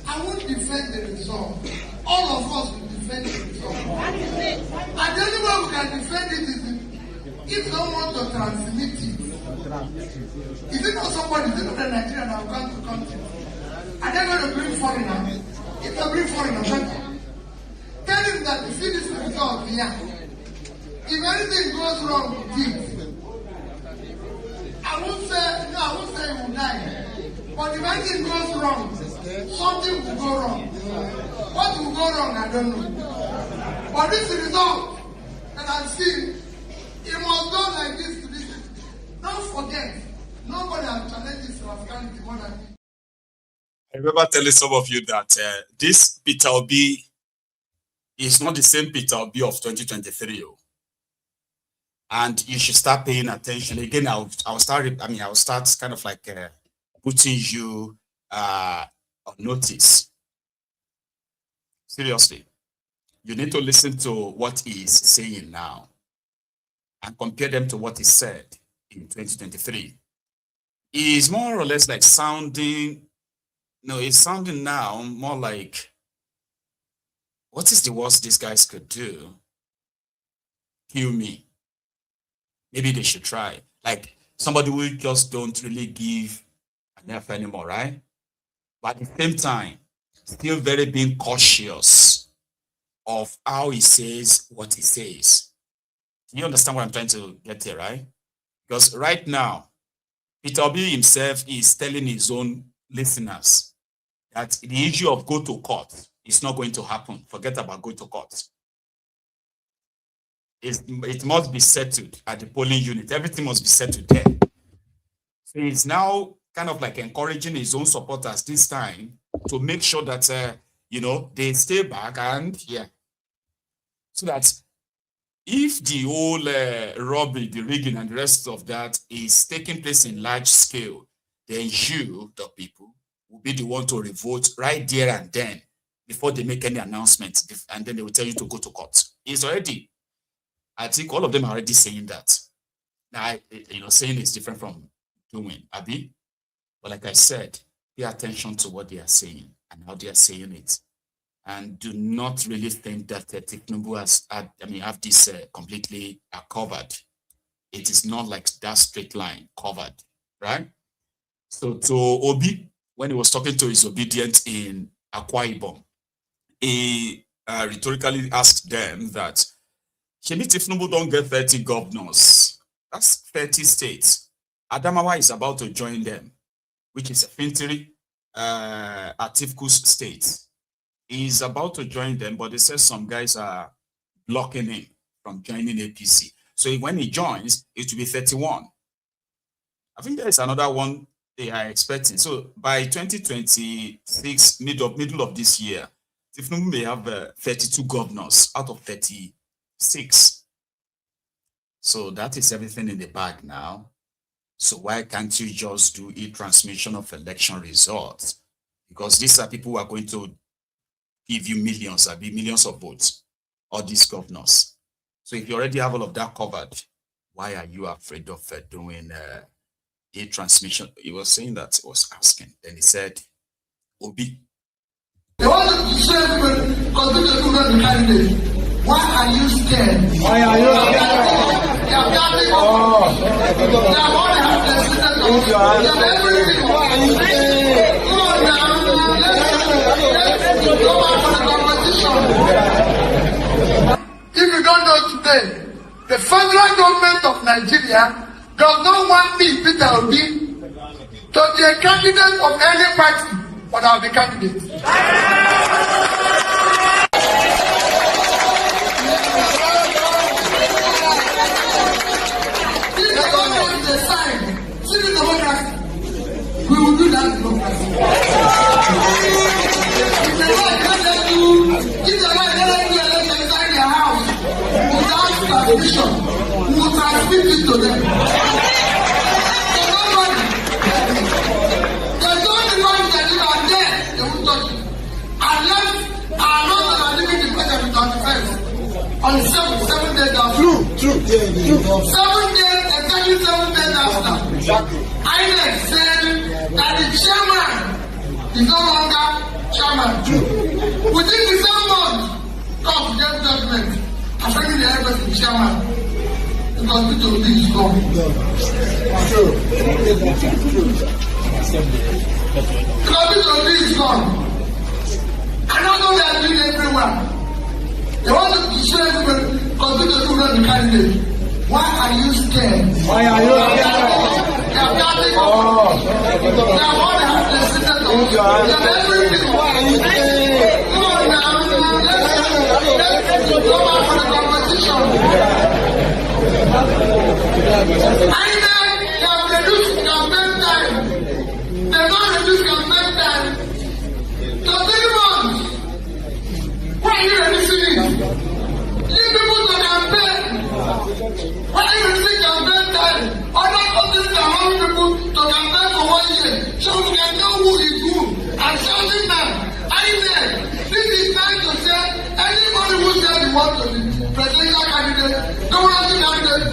I won't defend the result. All of us will defend the result. And the only way we can defend it is if someone to transmit it. Is it not somebody, is it not a Nigerian that will come to the country? Are they going to bring foreigners? If they bring foreigners, tell him that you see this result here. If anything goes wrong with it, I won't say he will die. But if anything goes wrong, something will go wrong. What will go wrong, I don't know. But this result that I've seen, it must go like this to this. Don't forget, nobody has challenged this rascality more than me. I remember telling some of you that this Peter Obi is not the same Peter Obi of 2023. And you should start paying attention. Again, I'll start kind of like putting you on notice. Seriously, you need to listen to what he is saying now and compare them to what he said in 2023. He is more or less like sounding, no, he's sounding now more like, what is the worst these guys could do? Kill me. Maybe they should try. Like somebody who just don't really give an F anymore, right? But at the same time, still very being cautious of how he says what he says. You understand what I'm trying to get here, right? Because right now, Peter Obi himself is telling his own listeners that the issue of go to court is not going to happen. Forget about go to court. it must be settled at the polling unit. Everything must be settled there. So he's now kind of like encouraging his own supporters this time to make sure that, they stay back and, so that if the whole robbery, the rigging, and the rest of that is taking place in large scale, then you, the people, will be the one to revolt right there and then before they make any announcements, and then they will tell you to go to court. It's already, I think all of them are already saying that. Now, saying is different from doing, Abi. But like I said, pay attention to what they are saying and how they are saying it. And do not really think that Tinubu have this completely covered. It is not like that straight line covered, right? So to Obi, when he was talking to his obedient in Akwa Ibom, he rhetorically asked them that, if Tinubu don't get 30 governors, that's 30 states. Adamawa is about to join them, which is a Fintiri, Atifku's state. He's about to join them, but they said some guys are blocking him from joining APC. So when he joins, it will be 31. I think there is another one they are expecting. So by 2026, middle of this year, Tinubu may have 32 governors out of 36. So that is everything in the bag now. So why can't you just do e-transmission of election results? Because these are people who are going to give you millions of votes, all these governors. So if you already have all of that covered, why are you afraid of doing e-transmission? He was saying that, he was asking. Then he said, Obi. They want to say because people do not be candidate. Why are you scared? Why are you scared? They are gathering. They are all the helpless. They are everything. Why are you scared? Go now. Let's go back for the competition. If you don't know today, the federal government of Nigeria does not want me, Peter Obi, to be a candidate of any party, but I'll be candidate. If the government decide, civil democracy, we will do that democracy. If the right let do election inside their house without transmission, we will transmit it to them. There's only one that you are there, they won't touch it. Unless our laws are living the president on the first. On the 7 days after. True. 7 days, exactly 7 days after. Exactly. INEC said that the chairman is no longer chairman. True. Within the 7 months, God gave judgment affecting the embassy chairman. Because Peter Obi is gone. True. Because Peter Obi is gone. I don't know they are doing everywhere. They want to destroy everybody because Peter Obi will not be candidate. Why are you scared? Why are you scared? They are gathering. They are all the helpless. They are everything. Why are you scared? Go now. Let's go back for the competition. I know they have reduced campaign time. They have not reduced campaign time to 3 months. Why are you reducing it? Leave people to campaign. Why are you reducing campaign time? Other countries can allow people to campaign for 1 year so we can know who is who. And shouting now, this is time to say anybody who says he wants to be presidential candidate, governorship candidate,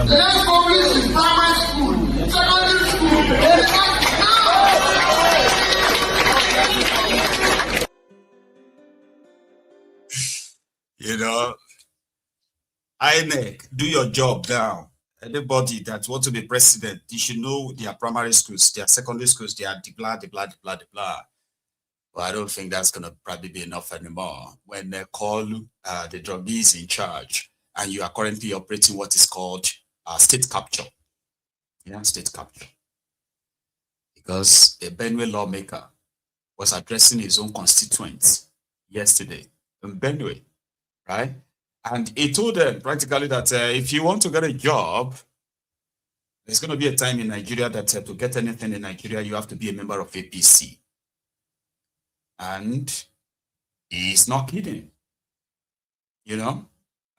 let's publish in primary school, secondary school. INEC, do your job now. Anybody that wants to be president, you should know their primary schools, their secondary schools, they are blah. But I don't think that's going to probably be enough anymore. When Koolu, the druggie, is in charge, and you are currently operating what is called state capture. Yeah, state capture. Because a Benue lawmaker was addressing his own constituents yesterday in Benue, right? And he told them practically that if you want to get a job, there's going to be a time in Nigeria that to get anything in Nigeria, you have to be a member of APC. And he's not kidding. You know,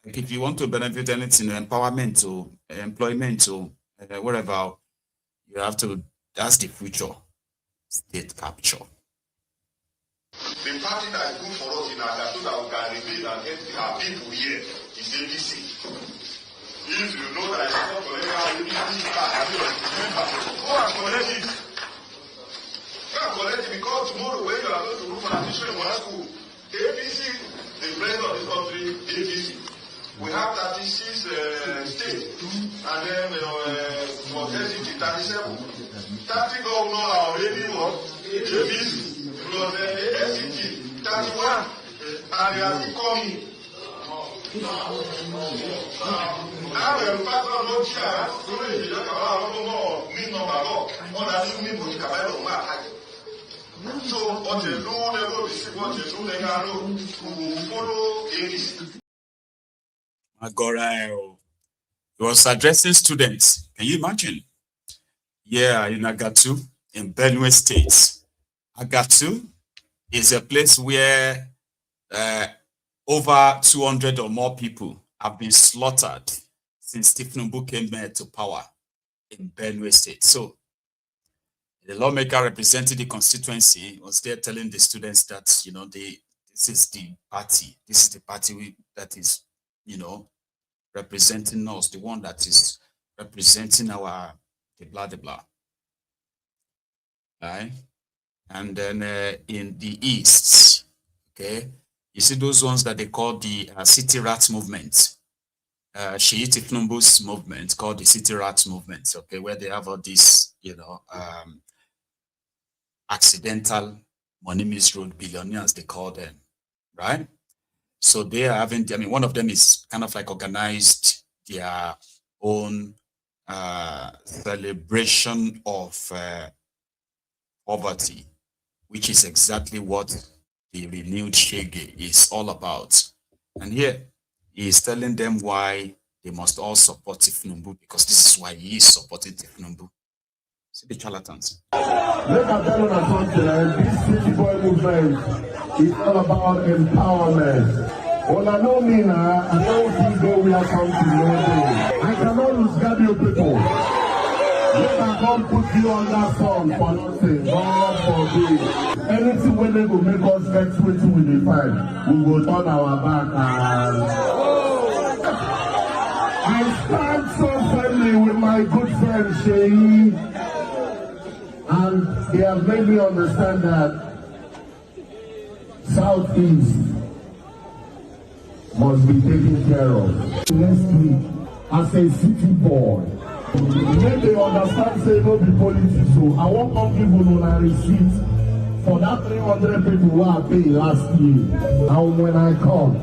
like if you want to benefit anything, empowerment or employment or wherever, you have to, that's the future, state capture. The party that is good for us in Nigeria so that we can remain and get our people here is APC. If you know that it's not for everyone, go and collect it. Go and collect it because tomorrow when you are going to rule for admission in one school, APC, the president of this country, APC. We have 36 states, and then for 37, 30 governors are already what? APC, plus SCT, 31, and they are still coming. Agora, he was addressing students. Can you imagine? Yeah, in Agatu, in Benue State. Agatu is a place where over 200 or more people have been slaughtered since Tinubu came to power in Benue State. So the lawmaker representing the constituency was there telling the students that, you know, this is the party that is, you know, representing us, the one that is representing our blah, blah. Right? And then in the East, okay, you see those ones that they call the City Rats Movement. Shiite Tinubu's movement called the City Rats Movement, okay, where they have all these, you know, accidental money misroad billionaires, they call them, right? So they are having, I mean, one of them is kind of like organized their own celebration of poverty, which is exactly what the renewed Shege is all about. And here he is telling them why they must all support Tinubu, because this is why he is supporting Tinubu. See the charlatans. Let us tell you something. This city boy movement is all about empowerment. Well, I know me now, I don't think go we are coming to know. I cannot lose your people. Let I come put you on that song for nothing. God forbid. Anything when they will make us get sweaty with the fight, we will turn our back and I stand so friendly with my good friend Sheyi, and they have made me understand that Southeast must be taken care of. Next week, as a city boy, when they understand, say no be politics, so I won't come give you a receipt for that 300 people who I paid last year. And when I come,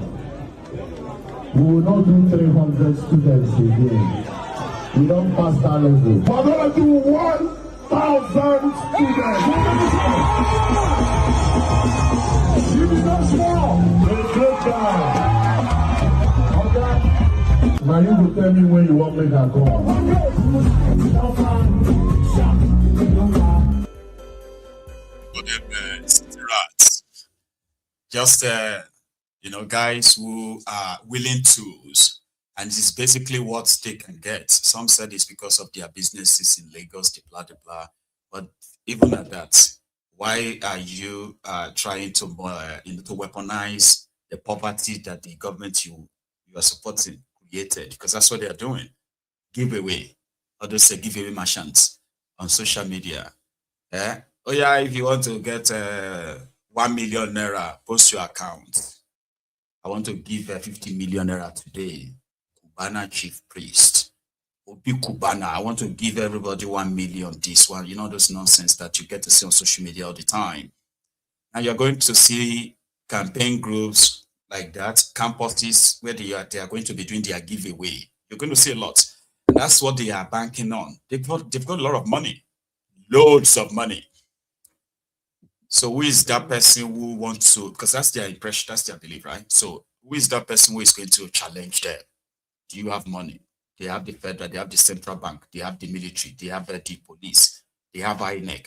we will not do 300 students again. We don't pass that level. We're going to do 1,000 students. You did not small. They go down. Now you will tell me when you want me to go. Just you know, guys who are willing tools, and it's basically what they can get. Some said it's because of their businesses in Lagos, blah blah blah. But even at that, why are you trying to to weaponize the poverty that the government you are supporting created? Because that's what they are doing. Giveaway, others say giveaway merchants on social media. Oh yeah, if you want to get 1 million naira, post your account. I want to give 50 million naira today. Kubana chief priest. Obi Kubana, I want to give everybody 1 million this one. You know those nonsense that you get to see on social media all the time. And you're going to see campaign groups like that, campuses where they are going to be doing their giveaway. You're going to see a lot. And that's what they are banking on. They've got a lot of money, loads of money. So who is that person who wants to, because that's their impression, that's their belief, right? So who is that person who is going to challenge them? Do you have money? They have the federal, they have the central bank, they have the military, they have the police, they have INEC.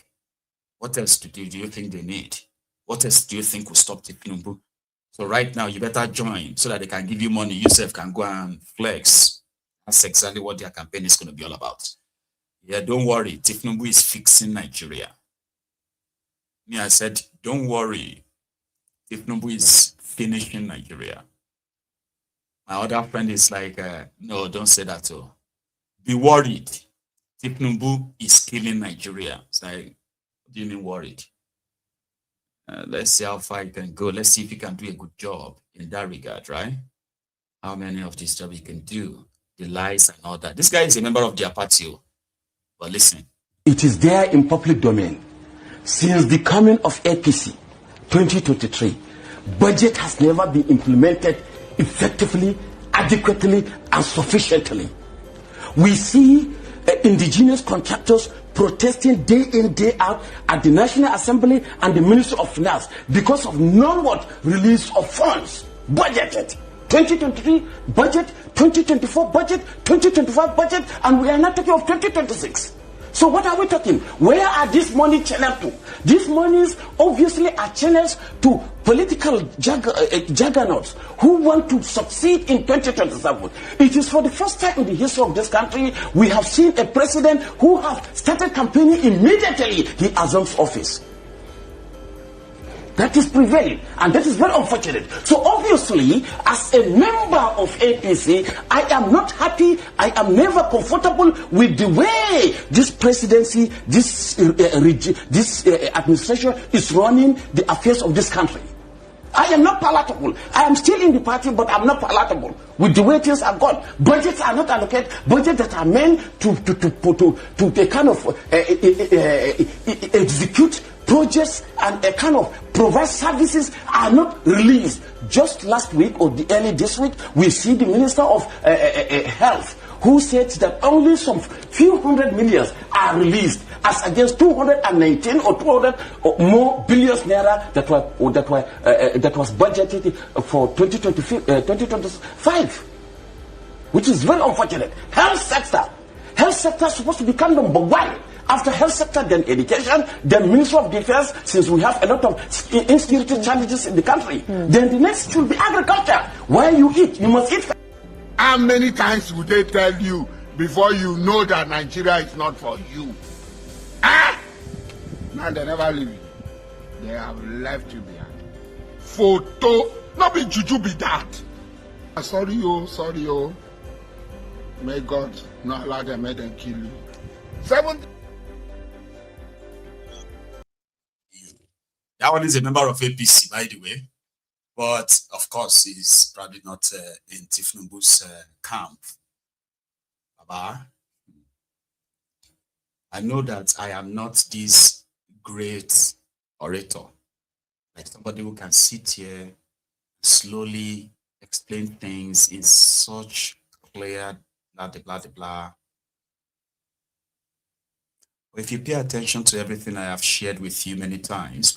What else do you think they need? What else do you think will stop Tinubu? So right now, you better join so that they can give you money. Yourself can go and flex. That's exactly what their campaign is going to be all about. Yeah, don't worry. Tinubu is fixing Nigeria. Me, I said, don't worry. Tinubu is finishing Nigeria. My other friend is like, no, don't say that. Oh. Be worried. Tinubu is killing Nigeria. It's like, what do you mean worried? Let's see how far you can go. Let's see if you can do a good job in that regard, right? How many of this job you can do, the lies and all that. This guy is a member of their party, but listen. It is there in public domain. Since the coming of APC 2023, budget has never been implemented effectively, adequately, and sufficiently. We see indigenous contractors protesting day in, day out at the National Assembly and the Ministry of Finance because of non-release of funds budgeted. 2023 budget, 2024 budget, 2025 budget, and we are not talking of 2026. So what are we talking? Where are these money channeled to? These monies obviously are channels to political juggernauts who want to succeed in 2027. It is for the first time in the history of this country we have seen a president who has started campaigning immediately he assumes office. That is prevailing, and that is very unfortunate. So obviously, as a member of APC, I am not happy, I am never comfortable with the way this presidency, this administration is running the affairs of this country. I am not palatable. I am still in the party, but I'm not palatable with the way things have gone. Budgets are not allocated. Budgets that are meant to kind of execute projects and a kind of provide services are not released. Just last week or early this week, we see the Minister of Health who said that only some few hundred millions are released as against 219 or 200 or more billions naira that was budgeted for 2025, which is very unfortunate. Health sector is supposed to become number one. After health sector, then education, then Ministry of Defense, since we have a lot of insecurity challenges in the country. Then the next should be agriculture. Where you eat, you must eat. How many times would they tell you before you know that Nigeria is not for you? Now they never leave you. They have left you behind. Photo, not be juju be that. Sorry, oh. May God not allow them, may them kill you. 7. That one is a member of APC, by the way. But, of course, he's probably not in Tinubu's camp. Baba, I know that I am not this great orator. Like somebody who can sit here, slowly explain things in such clear, blah, blah, blah, blah. But if you pay attention to everything I have shared with you many times,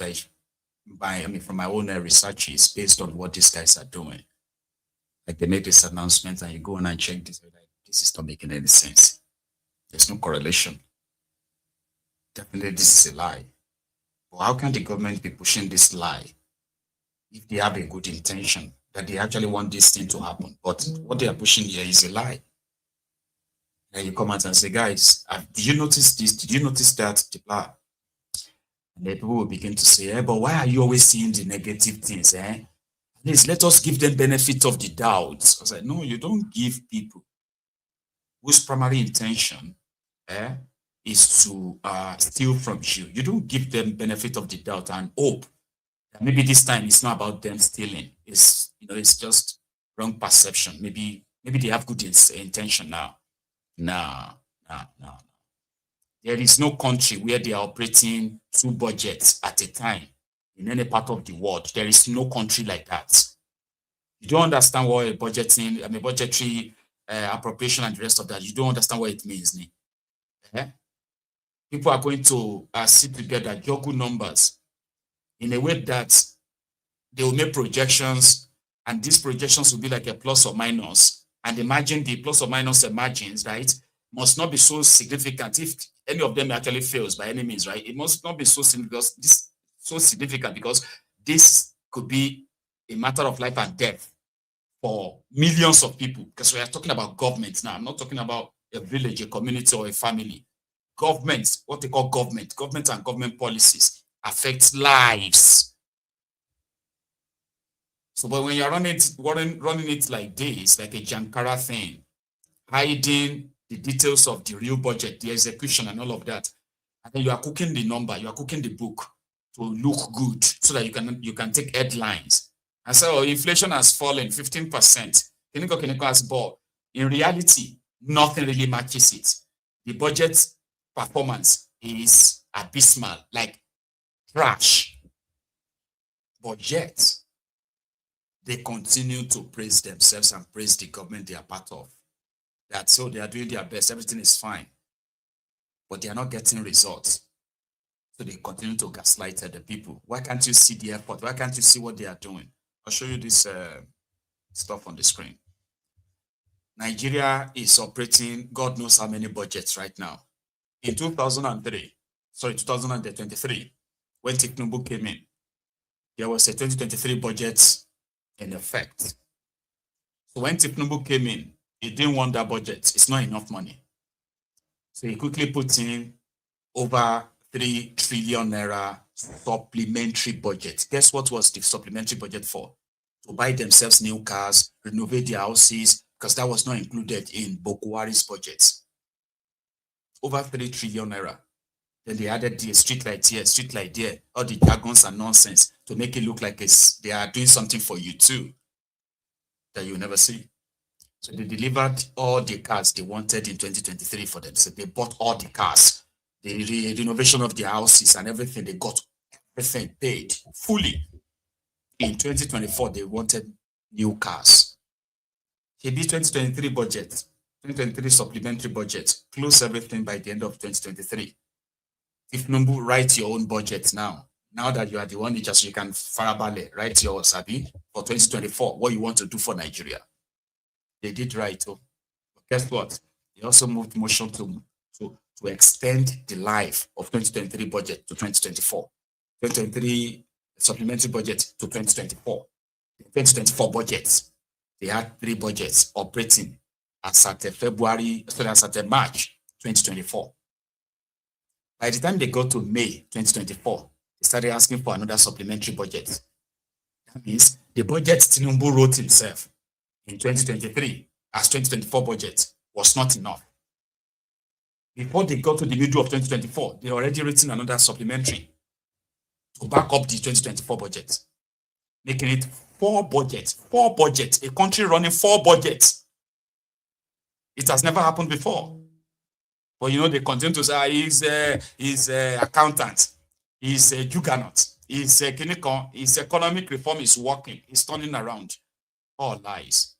from my own researches based on what these guys are doing, like they make this announcement and you go on and check this, like, this is not making any sense. There's no correlation. Definitely this is a lie. But how can the government be pushing this lie if they have a good intention that they actually want this thing to happen? But what they are pushing here is a lie. And you come out and say, guys, did you notice this? Did you notice that? And then people will begin to say, but why are you always seeing the negative things? Please let us give them benefit of the doubt. I was like, no, you don't give people whose primary intention is to steal from you. You don't give them benefit of the doubt and hope that maybe this time it's not about them stealing. It's just wrong perception. Maybe they have good intention now. No. There is no country where they are operating 2 budgets at a time in any part of the world. There is no country like that. You don't understand what a budgetary appropriation and the rest of that. You don't understand what it means. People are going to sit together, juggle numbers in a way that they will make projections and these projections will be like a plus or minus, and imagine the plus or minus margins, right, must not be so significant. If any of them actually fails by any means, right, it must not be so significant because this could be a matter of life and death for millions of people, because we are talking about government now. I'm not talking about a village, a community, or a family. Government, what they call government and government policies affect lives. So, but when you're running it like this, like a Jankara thing, hiding the details of the real budget, the execution, and all of that, and then you are cooking the number, you are cooking the book to look good, so that you can take headlines. And so inflation has fallen 15%. In reality, nothing really matches it. The budget performance is abysmal, like trash. But yet, they continue to praise themselves and praise the government they are part of. That so they are doing their best, everything is fine. But they are not getting results. So they continue to gaslight the people. Why can't you see the effort? Why can't you see what they are doing? I'll show you this stuff on the screen. Nigeria is operating God knows how many budgets right now. In 2023, when Tinubu came in, there was a 2023 budget in effect. So when Tinubu came in, he didn't want that budget. It's not enough money. So he quickly put in over 3 trillion naira supplementary budget. Guess what was the supplementary budget for? To buy themselves new cars, renovate their houses, because that was not included in Bokwari's budget. Over 3 trillion naira. Then they added the street light here, street light there, all the jargons and nonsense to make it look like they are doing something for you too, that you never see. So they delivered all the cars they wanted in 2023 for them. So they bought all the cars. The renovation of their houses and everything, they got everything paid fully. In 2024, they wanted new cars. The 2023 budget, 2023 supplementary budget, close everything by the end of 2023. If Nubu, write your own budget now. Now that you are the one, you can farabale, write your sabi for 2024, what you want to do for Nigeria. They did right. Oh. But guess what? They also moved motion to extend the life of 2023 budget to 2024. 2023 supplementary budget to 2024. The 2024 budgets, they had 3 budgets operating as at March 2024. By the time they got to May 2024, they started asking for another supplementary budget. That means the budget Tinubu wrote himself in 2023 as 2024 budget was not enough. Before they got to the middle of 2024, they already written another supplementary to back up the 2024 budget, making it 4 budgets, a country running 4 budgets. It has never happened before. But they continue to say he's accountant, he's a juggernaut, his economic reform is working, he's turning around. All lies.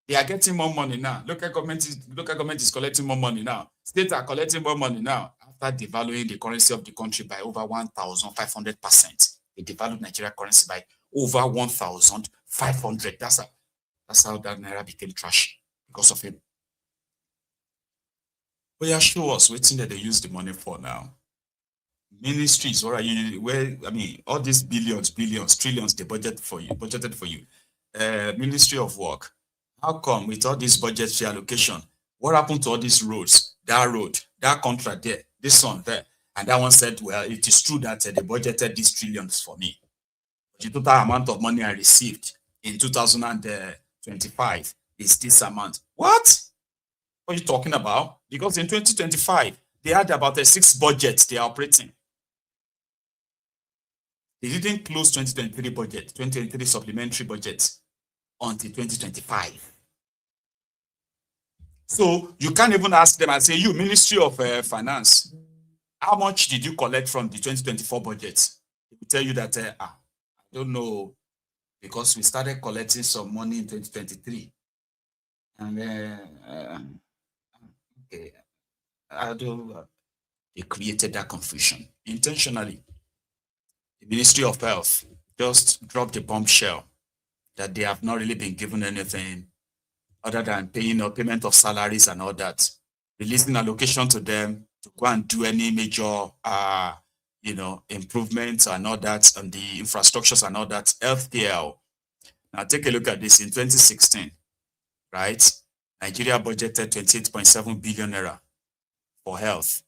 They are getting more money now. Local government is collecting more money now. States are collecting more money now after devaluing the currency of the country by over 1,500%. They devalued Nigeria currency by over 1,500. That's how that naira became trashy because of him. But yeah, show us waiting that they use the money for now. Ministries, all right, all these billions, trillions they budgeted for you. Ministry of Work. How come with all this budgetary allocation, what happened to all these roads? That road, that contract there, this one there. And that one said, well, it is true that they budgeted these trillions for me. The total amount of money I received in 2025 is this amount. What are you talking about? Because in 2025, they had about 6 budgets they are operating. They didn't close 2023 budget, 2023 supplementary budget until 2025. So you can't even ask them and say, you Ministry of Finance, how much did you collect from the 2024 budget? They will tell you that, I don't know, because we started collecting some money in 2023. And okay, they created that confusion intentionally. The Ministry of Health just dropped the bombshell that they have not really been given anything other than payment of salaries and all that, releasing allocation to them to go and do any major, improvements and all that, and the infrastructures and all that, healthcare. Now take a look at this in 2016, right? Nigeria budgeted 28.7 billion naira for health,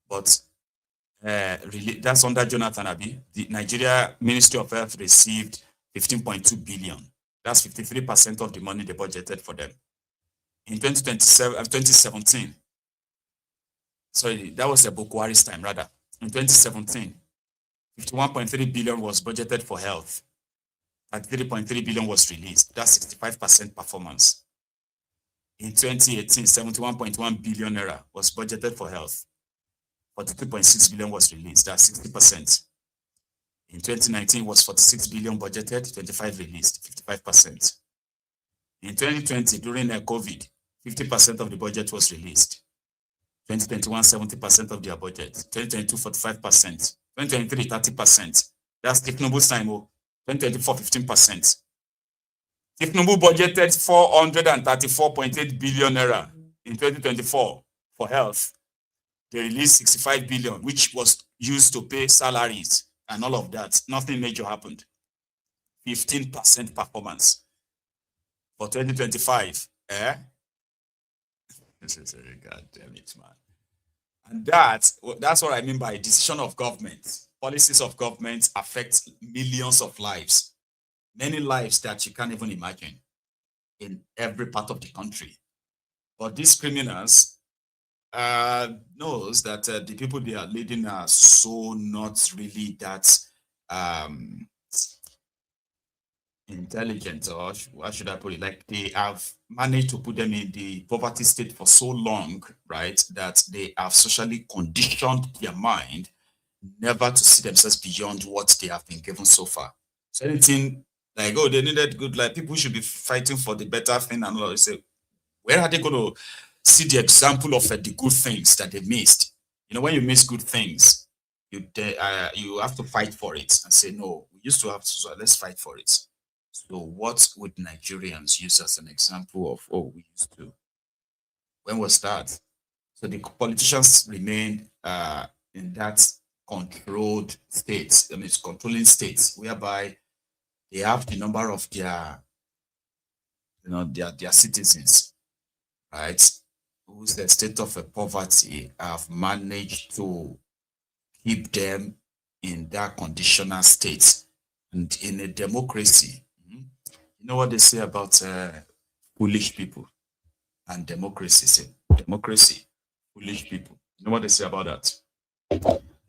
but that's under Jonathan Abi. The Nigeria Ministry of Health received 15.2 billion. That's 53% of the money they budgeted for them. In 2017, sorry, that was the Bukwari's time rather. In 2017, 51.3 billion was budgeted for health, and 3.3 billion was released. That's 65% performance. In 2018, 71.1 billion naira was budgeted for health. 42.6 billion was released. That's 60%. In 2019, was 46 billion budgeted, 25 released, 55%. In 2020, during COVID, 50% of the budget was released. 2021, 70% of their budget. 2022, 45%. 2023, 30%. That's Tinubu's time. 2024, 15%. Tinubu budgeted 434.8 billion naira in 2024 for health. They released 65 billion, which was used to pay salaries and all of that. Nothing major happened. 15% performance. For 2025, God damn it, man. And that's what I mean by decision of government. Policies of government affect millions of lives. Many lives that you can't even imagine in every part of the country. But these criminals knows that the people they are leading are so not really that intelligent, or how should I put it? Like they have managed to put them in the poverty state for so long, right, that they have socially conditioned their mind never to see themselves beyond what they have been given so far. So anything like, oh, they needed good, like people should be fighting for the better thing and all. They say, where are they going to see the example of the good things that they missed? You know, when you miss good things, you have to fight for it and say, no, we used to have to, so let's fight for it. So what would Nigerians use as an example of, oh, we used to? When was that? So the politicians remain in that controlled state, I mean, it's controlling states, whereby they have the number of their, their citizens, right? Whose the state of poverty have managed to keep them in that conditional state. And in a democracy, you know what they say about foolish people and democracy? Say, democracy, foolish people. You know what they say about that?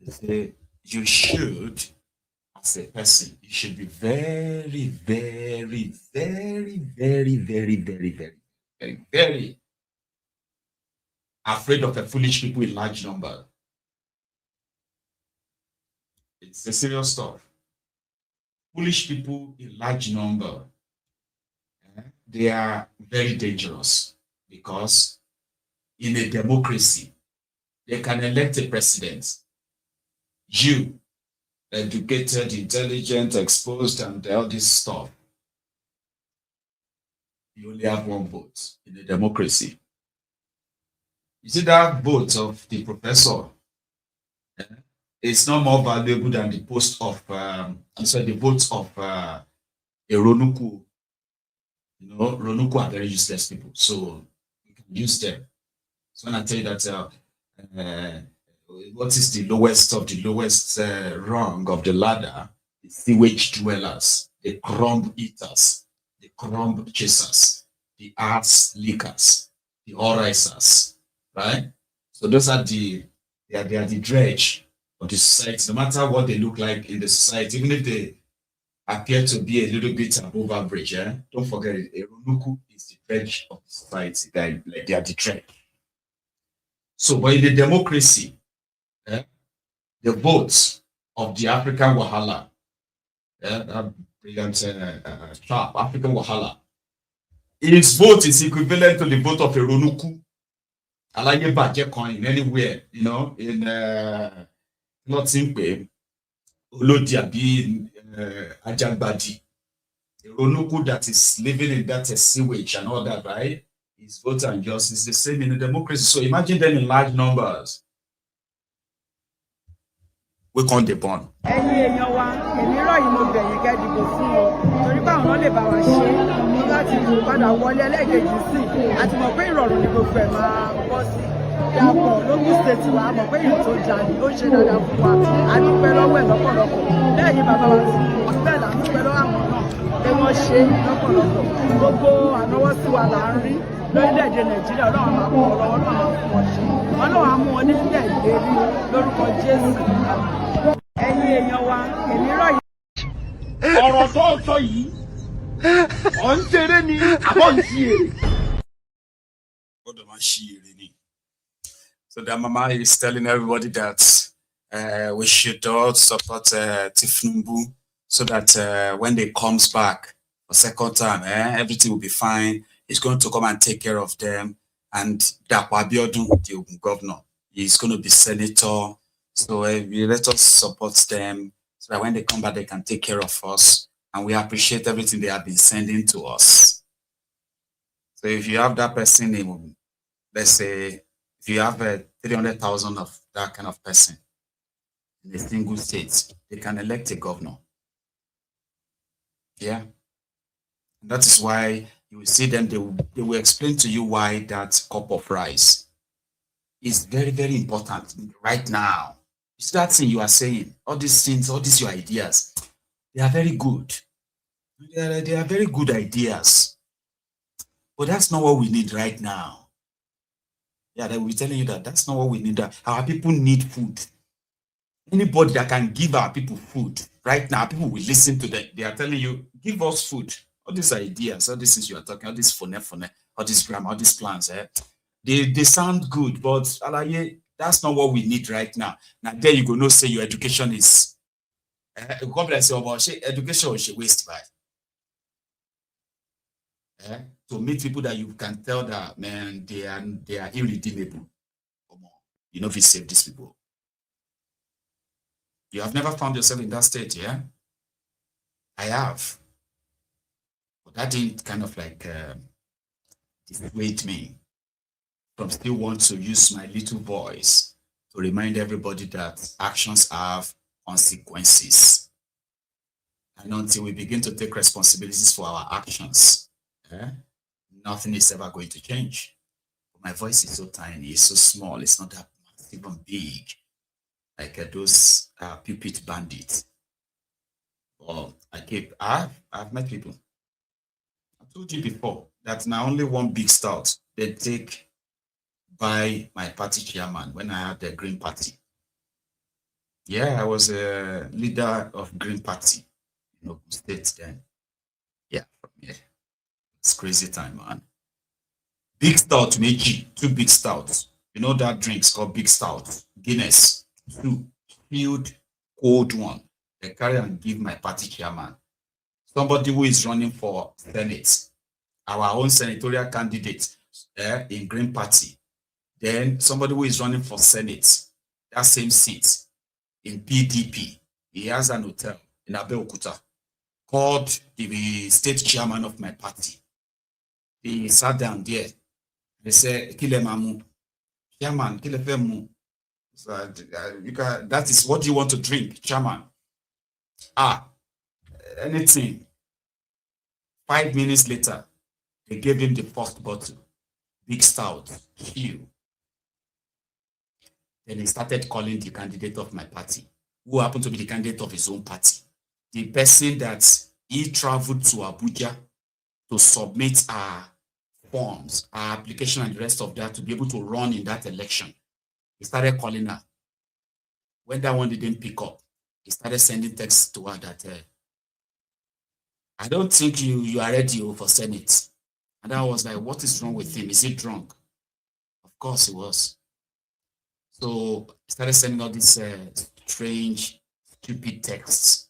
They say you should, as a person, you should be very, very, very, very, very, very, very, very, very afraid of the foolish people in large number. It's a serious stuff. Foolish people in large number, they are very dangerous because in a democracy, they can elect a president. You, educated, intelligent, exposed, and all this stuff, you only have one vote in a democracy. You see that vote of the professor, it's not more valuable than the post of, the votes of a Ronuku. You know, Ronuku are very useless people, so you can use them. So when I tell you that, what is the lowest of the lowest rung of the ladder? The sewage dwellers, the crumb eaters, the crumb chasers, the ass lickers, the orisers, right? So those are they are the dredge of the society, no matter what they look like in the society, even if they appear to be a little bit above average, don't forget it. Eronuku is the dredge of the society. They are the dredge. So, but in the democracy, the votes of the African Wahala, that brilliant trap, African Wahala, his vote is equivalent to the vote of Eronuku. Alaye Baje coin anywhere, you know, in not Simpe, Olodiabi, Ajagbadi. a Ronuku that is living in that sewage and all that, right? His vote and justice is the same in a democracy. So imagine them in large numbers. We can't debunk. Ẹ̀yin èèyàn wa, èmi rọ̀ yìí mo bẹ̀yìn kẹ́ dìbò fún wọn torí pé àwọn lè bá wa ṣe láti padà wọlé ẹlẹ́ẹ̀kejì sí àti mọ̀ pé ìrọ̀rùn ni gbogbo ẹ̀ máa bọ́ sí. Dàpọ̀ lógún state wa mọ̀ pé ìlú tó jà ní ó ṣe dáadáa fún wa a dúpẹ́ lọ́wọ́ ẹ̀ lọ́pọ̀lọpọ̀ bẹ́ẹ̀ ni bàbá wa ti bẹ́ẹ̀ là ń dúpẹ́ lọ́wọ́ àwọn náà pé wọ́n ṣe lọ́pọ̀lọpọ̀ gbogbo ànáwọ́sí wa là ń rí lórílẹ̀‐èdè Nàìjíríà Ọlọ́run máa kọ́ ọ lọ́wọ́ Ọlọ́run máa fún wọn ṣe Ọlọ́run á mú wọn nípìnlẹ̀ ìlérí lórúkọ Jésù. Ẹ̀yin èèyàn wa èmi rọ̀ yìí. ọ̀rọ̀ tó ń sọ yìí ọ̀ ń ṣeré ni àbọ̀ ń ṣí èrè. So the mama is telling everybody that we should all support Tinubu so that when they comes back for second time, everything will be fine. He's going to come and take care of them. And Dapo Abiodun, the governor, he's going to be senator. So let us support them so that when they come back, they can take care of us. And we appreciate everything they have been sending to us. So if you have that person in, let's say, if you have 300,000 of that kind of person in a single state, they can elect a governor. Yeah. And that is why you will see them, they will explain to you why that cup of rice is very, very important right now. It's that thing you are saying, all these things, all these your ideas, they are very good. They are very good ideas. But that's not what we need right now. Yeah, they will be telling you that that's not what we need. Our people need food. Anybody that can give our people food right now, people will listen to them. They are telling you, give us food. All these ideas, all these things you are talking, all this phone, all this grammar, all these plans, they sound good, but that's not what we need right now. Now there you go, no say your education is education is waste by. To meet people that you can tell that man they are irredeemable. You know if you save these people. You have never found yourself in that state, yeah? I have. But that didn't kind of like dissuade me from still want to use my little voice to remind everybody that actions have consequences. And until we begin to take responsibilities for our actions, nothing is ever going to change. But my voice is so tiny, it's so small, it's not that massive and big, like those pulpit bandits. Well, I've met people. I told you before that now only one big stout they take by my party chairman when I had the Green Party. Yeah, I was a leader of Green Party in Ogun State then. Yeah, from here. It's crazy time, man. Big stout, Meiji, 2 big stouts. You know that drink's called big stout. Guinness, 2 filled cold one. They carry and give my party chairman. Somebody who is running for Senate, our own senatorial candidate in Green Party. Then somebody who is running for Senate, that same seat in PDP. He has an hotel in Abeokuta called the state chairman of my party. He sat down there. They said, Kilemamu, chairman, Kilefemu. So, that is what you want to drink, chairman. Anything. 5 minutes later, they gave him the first bottle, big stout, Hugh. Then he started calling the candidate of my party, who happened to be the candidate of his own party. The person that he traveled to Abuja to submit our forms, our application and the rest of that to be able to run in that election. He started calling her. When that one didn't pick up, he started sending texts to her that I don't think you are ready for Senate. And I was like, what is wrong with him? Is he drunk? Of course he was. So he started sending all these strange, stupid texts.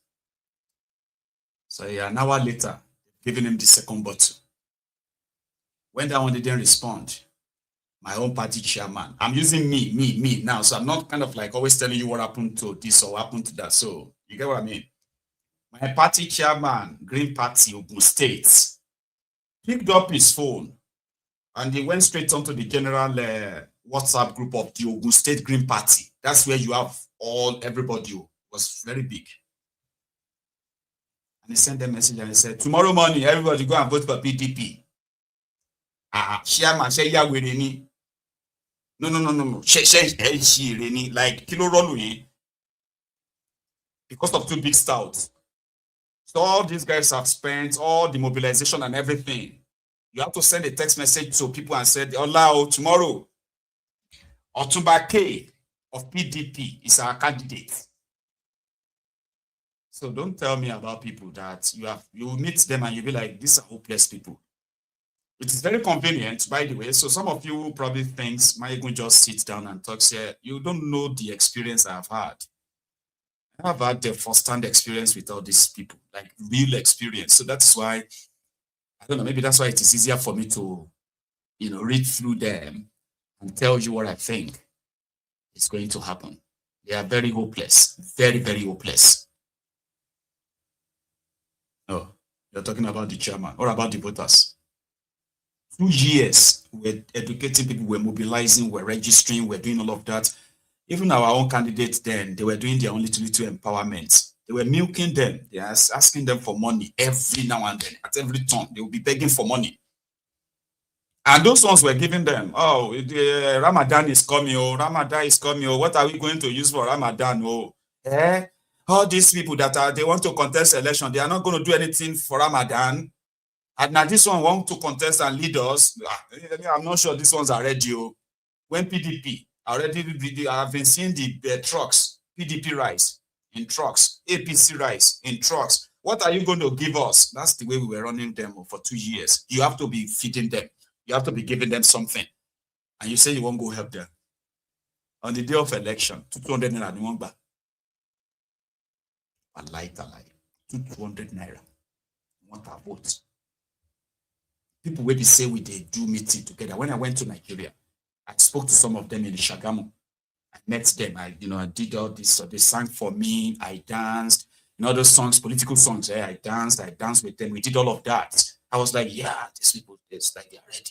So an hour later, giving him the second bottle. When that one didn't respond, my own party chairman, I'm using me now. So I'm not kind of like always telling you what happened to this or what happened to that. So you get what I mean? My party chairman, Green Party, Ogun State, picked up his phone and he went straight onto the general WhatsApp group of the Ogun State Green Party. That's where you have everybody. It was very big. And he sent a message and he said, tomorrow morning, everybody go and vote for PDP. Chairman, say ya with any. No. Like kilo rolling because of two big stouts. So all these guys have spent all the mobilization and everything. You have to send a text message to people and say, allow tomorrow, Otumba K of PDP is our candidate. So don't tell me about people that you meet them and you'll be like, these are hopeless people. It is very convenient, by the way. So some of you probably think, Mayegun just sit down and talk here. You don't know the experience I've had. I've had the first-hand experience with all these people, like real experience. So that's why, I don't know, maybe that's why it is easier for me to, read through them and tell you what I think is going to happen. They are very hopeless, very, very hopeless. Oh, you're talking about the chairman or about the voters. 2 years, we're educating people, we're mobilizing, we're registering, we're doing all of that. Even our own candidates then, they were doing their own little empowerment. They were milking them. They are asking them for money every now and then. At every turn, they will be begging for money. And those ones were giving them, Ramadan is coming, Ramadan is coming, what are we going to use for Ramadan? All these people that they want to contest election, they are not going to do anything for Ramadan. And now this one want to contest and lead us. I'm not sure these ones are ready. When PDP, already I've been seeing the trucks, PDP rice in trucks, APC rice in trucks. What are you going to give us? That's the way we were running them for 2 years. You have to be feeding them. You have to be giving them something. And you say you won't go help them. On the day of election, 200 naira, you won't buy. A lie. 200 naira. You want our vote. People will be say we they do meeting together. When I went to Nigeria, I spoke to some of them in Shagamu. I met them. I did all this. So they sang for me. I danced. Those songs, political songs. I danced with them. We did all of that. I was like, yeah, these people, it's like they're ready.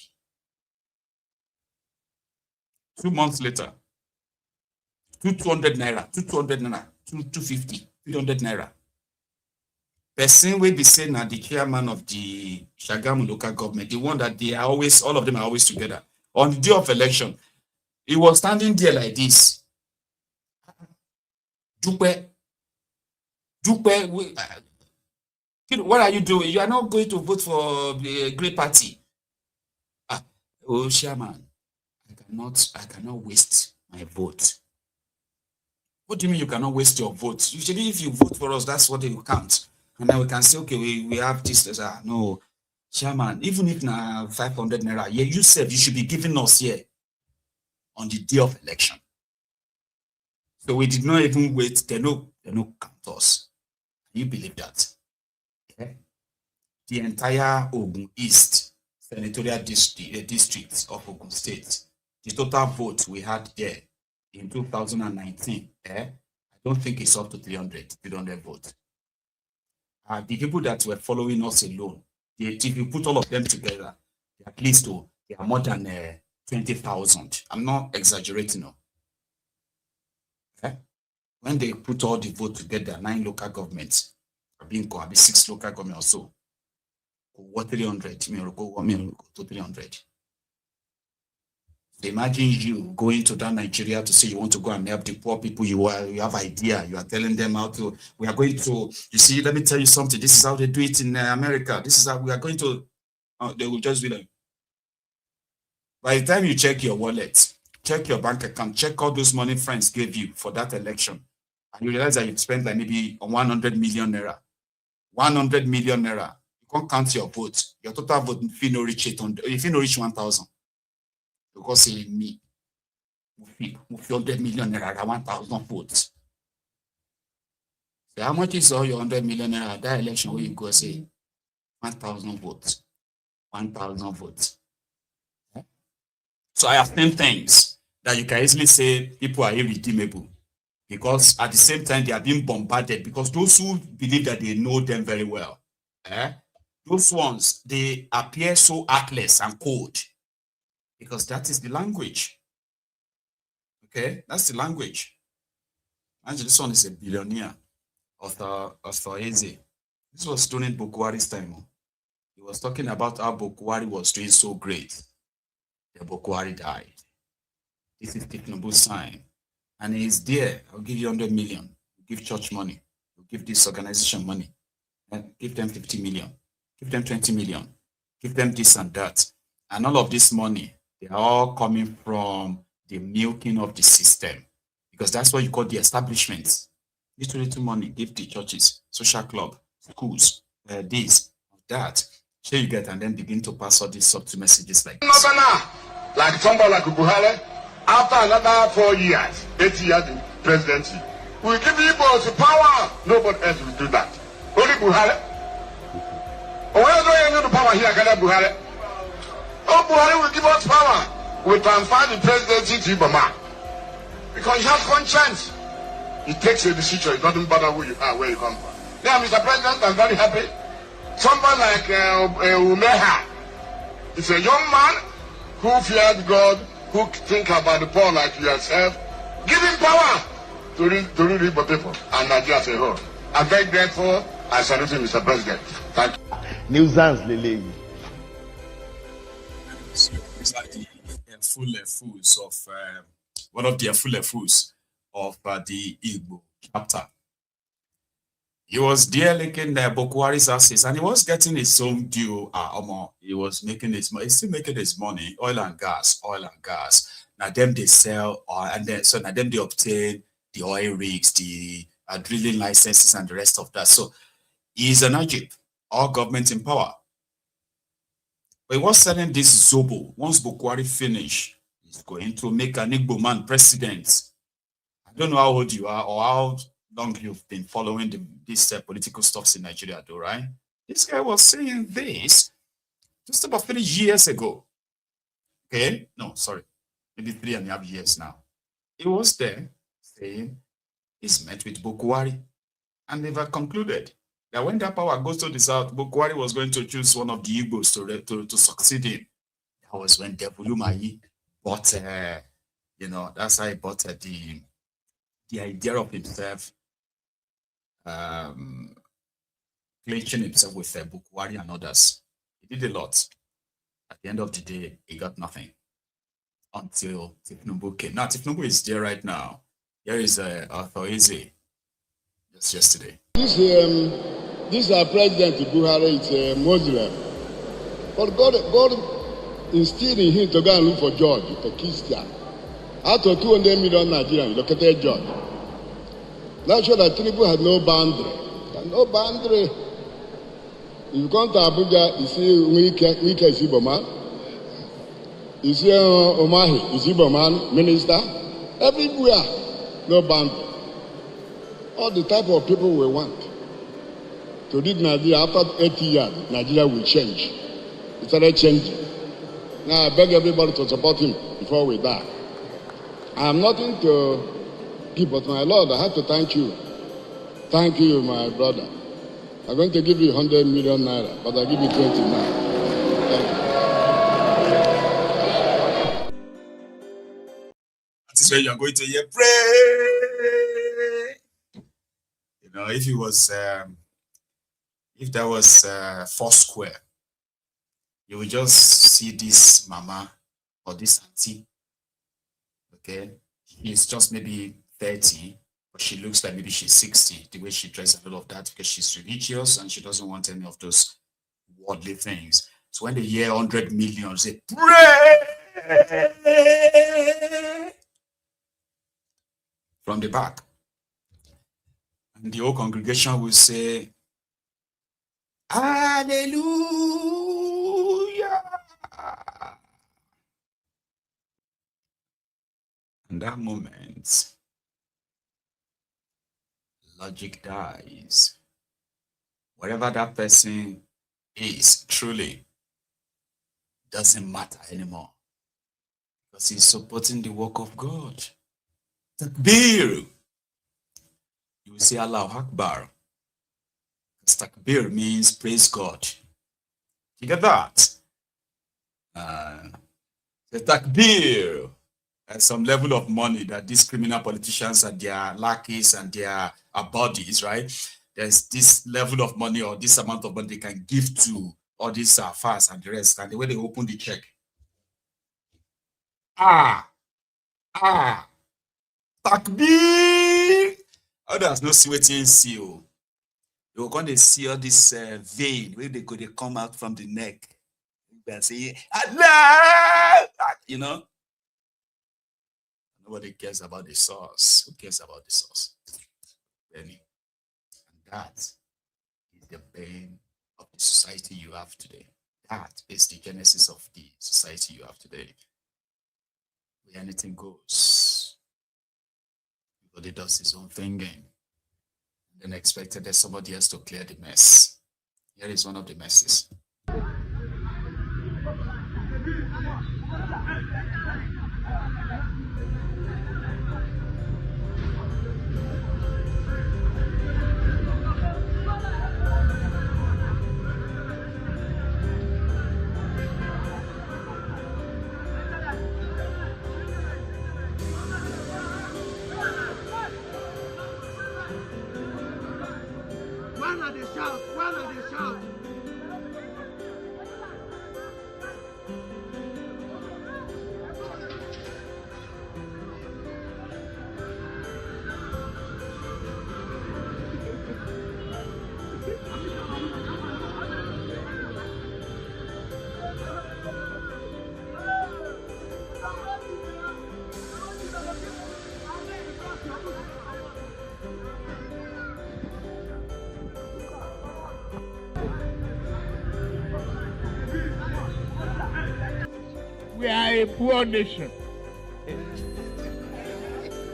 2 months later, 200 naira, 250, 300 naira. Person will be saying that the chairman of the Shagamu local government, the one that they are always, all of them are always together. On the day of election, he was standing there like this. Dupe, what are you doing? You are not going to vote for the Great Party. Chairman, I cannot waste my vote. What do you mean you cannot waste your vote? Usually if you vote for us, that's what they will count. And then we can say, okay, we have this. No, Chairman, even if now 500 naira, yeah, you said you should be giving us here on the day of election. So we did not even wait. They no count us. Can you believe that? Okay. The entire Ogun East senatorial district of Ogun State, the total vote we had there in 2019, I don't think it's up to 300 votes. The people that were following us alone, if you put all of them together, at least they are more than 20,000. I'm not exaggerating. No. Okay? When they put all the vote together, 9 local governments, be 6 local governments or so, what 300, to 300. So imagine you going to that Nigeria to say you want to go and help the poor people. You have idea. You are telling them how to. We are going to. You see, let me tell you something. This is how they do it in America. This is how we are going to. They will just be like. By the time you check your wallet, check your bank account, check all those money friends gave you for that election, and you realize that you spent like maybe 100 million naira. 100 million naira. You can't count your vote. Your total vote if you no reach 800, if you no reach 1,000. Because in me, 100 million naira, 1,000 votes. So how much is all your 100 million naira? That election where you go say 1,000 votes. 1,000 votes. Okay? So I have 10 things that you can easily say people are irredeemable. because at the same time they are being bombarded, because those who believe that they know them very well, those ones, they appear so heartless and cold, because that is the language. Okay, that's the language. And this one is a billionaire, Author Eze. This was during Bokwari's time. He was talking about how Bokwari was doing so great. The Bokwari died. This is Tinubu's sign. And he's there. I'll give you 100 million. I'll give church money. I'll give this organization money. And give them 50 million. Give them 20 million. Give them this and that. And all of this money, they are all coming from the milking of the system. Because that's what you call the establishments. Little money, give the churches, social club, schools, this, that. So you get, and then begin to pass all these subtle messages like this. Like somebody like Buhari, after another 4 years, 8 years in presidency, we give Igbos the power. Nobody else will do that. Only Buhari. Where do you the power here, Buhari? Oh, Buhari will give us power. We transfer the presidency to Ibama. Because he has conscience. He takes a decision. It doesn't matter who you are, where you come from. Now, Mr. President, I'm very happy. Someone like Umeha is a young man who feared God, who think about the poor like yourself. Give him power to rule the people and Nigeria as a whole. I'm very grateful. I salute you, Mr. President. Thank you. Nuisance, Lele. It's like the full fools of one of the full fools of the Igbo chapter. He was there licking Bokwari's asses, and he was getting his own due. He was making his money. He's still making his money. Oil and gas. Now them they sell, and then so now them they obtain the oil rigs, the drilling licenses, and the rest of that. So he's an Egypt, all government in power. But he was selling this Zobo. Once Bokwari finish, he's going to make an Igbo man president. I don't know how old you are or how long you've been following these political stuffs in Nigeria, though, right? This guy was saying this just about 3 years ago. Okay? No, sorry. Maybe 3.5 years now. He was there saying he's met with Bokwari, and they've concluded that when that power goes to the south, Bokwari was going to choose one of the Igbos to succeed him. That was when Devulumayi bought, that's how he bought the idea of himself, clinching himself with Bokwari and others. He did a lot. At the end of the day, he got nothing until Tinubu came. Now, Tinubu is there right now. Here is Author Eze, just yesterday. This president Buhari is a Muslim. But God instilled in him to go and look for George, the Christian. Out of 200 million Nigerians, look at that George. Not sure that Tinubu had no boundary. No boundary. If you come to Abuja, you see Wike is Igbo man. You see Omahi is Igbo man, minister. Everywhere, no boundary. All the type of people we want. To lead Nigeria after 80 years, Nigeria will change. It started changing. Now I beg everybody to support him before we die. I have nothing to give, but my Lord, I have to thank you. Thank you, my brother. I'm going to give you 100 million naira, but I'll give you 20 now. Thank you. That is where you're going to hear pray. If it was, if there was Foursquare, you would just see this mama or this auntie. Okay, she's just maybe 30, but she looks like maybe she's 60. The way she dresses and all of that, because she's religious and she doesn't want any of those worldly things. So when they hear 100 million, they pray from the back. And the whole congregation will say, Hallelujah. In that moment, logic dies. Wherever that person is, truly, doesn't matter anymore. Because he's supporting the work of God. Takbir. you will say Allah Akbar. Takbir means praise God. You get that? The takbir at some level of money that these criminal politicians and their lackeys and their bodies, right? There's this level of money or this amount of money they can give to all these fast and the rest, and the way they open the check. Takbir! Others no see what you see. You're going to see all this vein where they come out from the neck. They say, Allah! You know? Nobody cares about the source. Who cares about the source? Really? And that is the bane of the society you have today. That is the genesis of the society you have today. Where anything goes. Everybody does his own thinking. Then expected that somebody else to clear the mess. Here is one of the messes. We are a poor nation.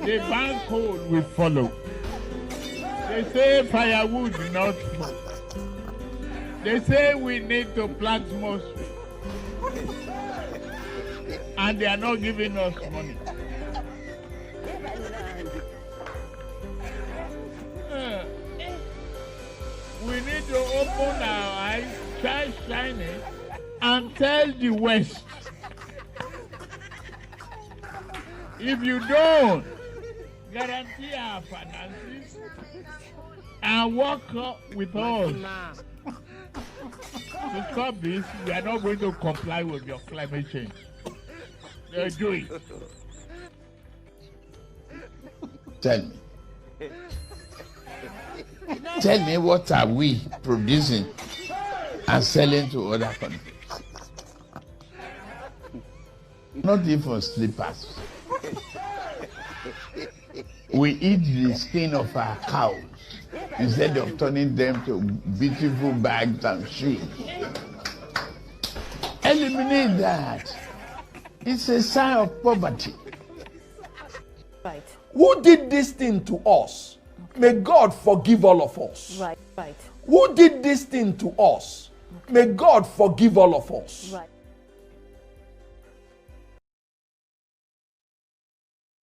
The bank code will follow. They say firewood, not smoke. They say we need to plant more trees. And they are not giving us money. We need to open our eyes, shine shining, and tell the West, if you don't guarantee our finances and work with us to stop this, we are not going to comply with your climate change. They're doing. Tell me. Tell me, what are we producing and selling to other countries? Not even slippers. We eat the skin of our cows instead of turning them to beautiful bags and shoes. Eliminate that. It's a sign of poverty. Right. Who did this thing to us? May God forgive all of us. Right. Who did this thing to us? May God forgive all of us. Right.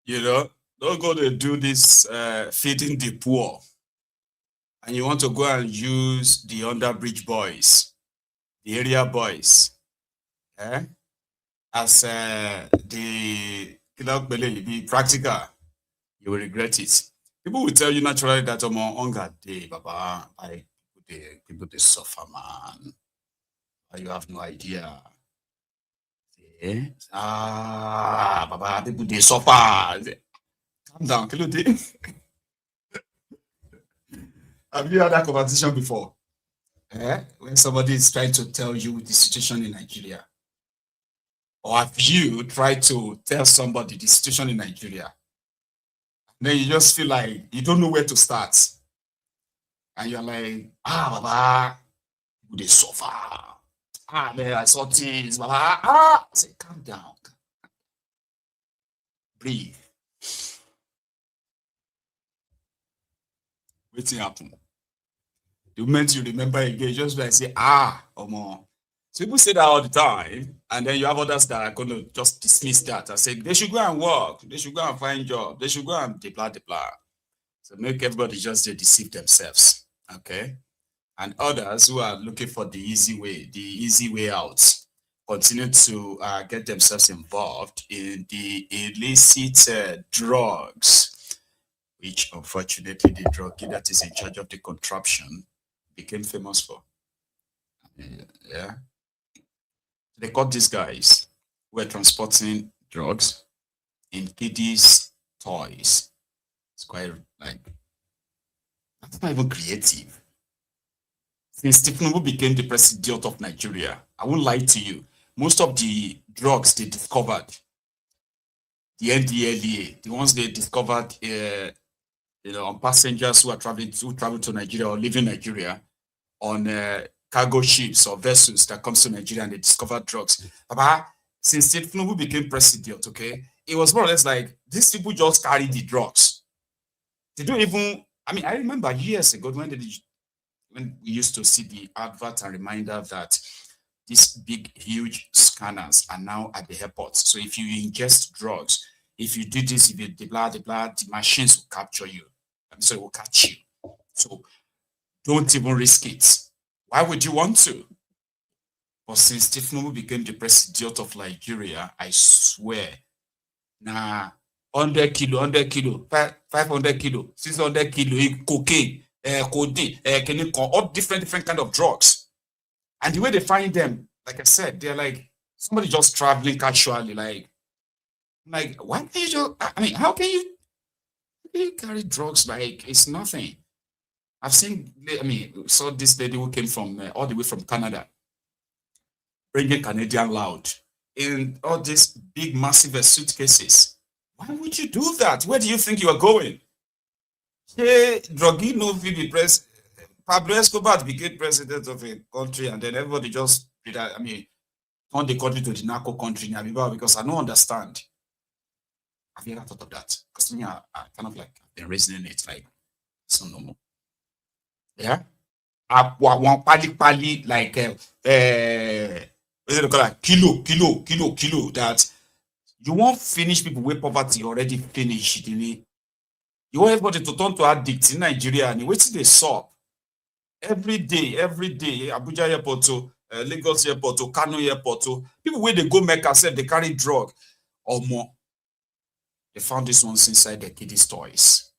You know, don't go to do this feeding the poor. And you want to go and use the underbridge boys, the area boys, as the practical, you will regret it. People will tell you naturally that hunger day, Baba, people they suffer, man. You have no idea. Baba, people they suffer. Calm down, Have you had that conversation before? When somebody is trying to tell you the situation in Nigeria, or have you tried to tell somebody the situation in Nigeria? Then you just feel like you don't know where to start. And you're like, Baba, they suffer. Man, I saw things, Baba. I say, calm down. Breathe. Waiting happen. The moment you remember again, just like say, Omo. So people say that all the time, and then you have others that are going to just dismiss that and say they should go and work, they should go and find job, they should go and blah. So make everybody just deceive themselves, okay? And others who are looking for the easy way out, continue to get themselves involved in the illicit drugs, which unfortunately the druggie that is in charge of the contraption became famous for. Yeah. They caught these guys who were transporting drugs in kiddies' toys. It's quite like, that's not even creative. Since Tinubu became the president of Nigeria, I won't lie to you, most of the drugs they discovered, the NDLEA, the ones they discovered, on passengers who are traveling to Nigeria or leaving Nigeria on cargo ships or vessels that comes to Nigeria and they discover drugs. But since Tinubu became president, okay, it was more or less like these people just carry the drugs. They don't even. I mean, I remember years ago when we used to see the advert and reminder that these big, huge scanners are now at the airports. So if you ingest drugs, if you do this, if you the machines will capture you. So it will catch you. So don't even risk it. Why would you want to? But since Tinubu became the president of Nigeria, I swear, 100 kilo, 500 kilo, 600 kilo, cocaine, codeine, all different kind of drugs. And the way they find them, like I said, they're like somebody just traveling casually. Like why can you just? I mean, how can you carry drugs like it's nothing? I've seen. I mean, saw this lady who came from all the way from Canada, bringing Canadian loud in all these big, massive suitcases. Why would you do that? Where do you think you are going? Hey, druggy no be press. Pablo Escobar became president of a country, and then everybody just did that. I mean, turn the country to the narco country now because I don't understand. Have you ever thought of that? Because me, I kind of like I've been reasoning it like so normal. Yeah, one pali like what is it called? Kilo. That you won't finish people with poverty already finished. You want everybody to turn to addicts in Nigeria, and wait till they solve. Every day, Abuja airport to Lagos airport to Kano airport to people where they go Mecca said they carry drug or more. They found this ones inside their kiddies' toys.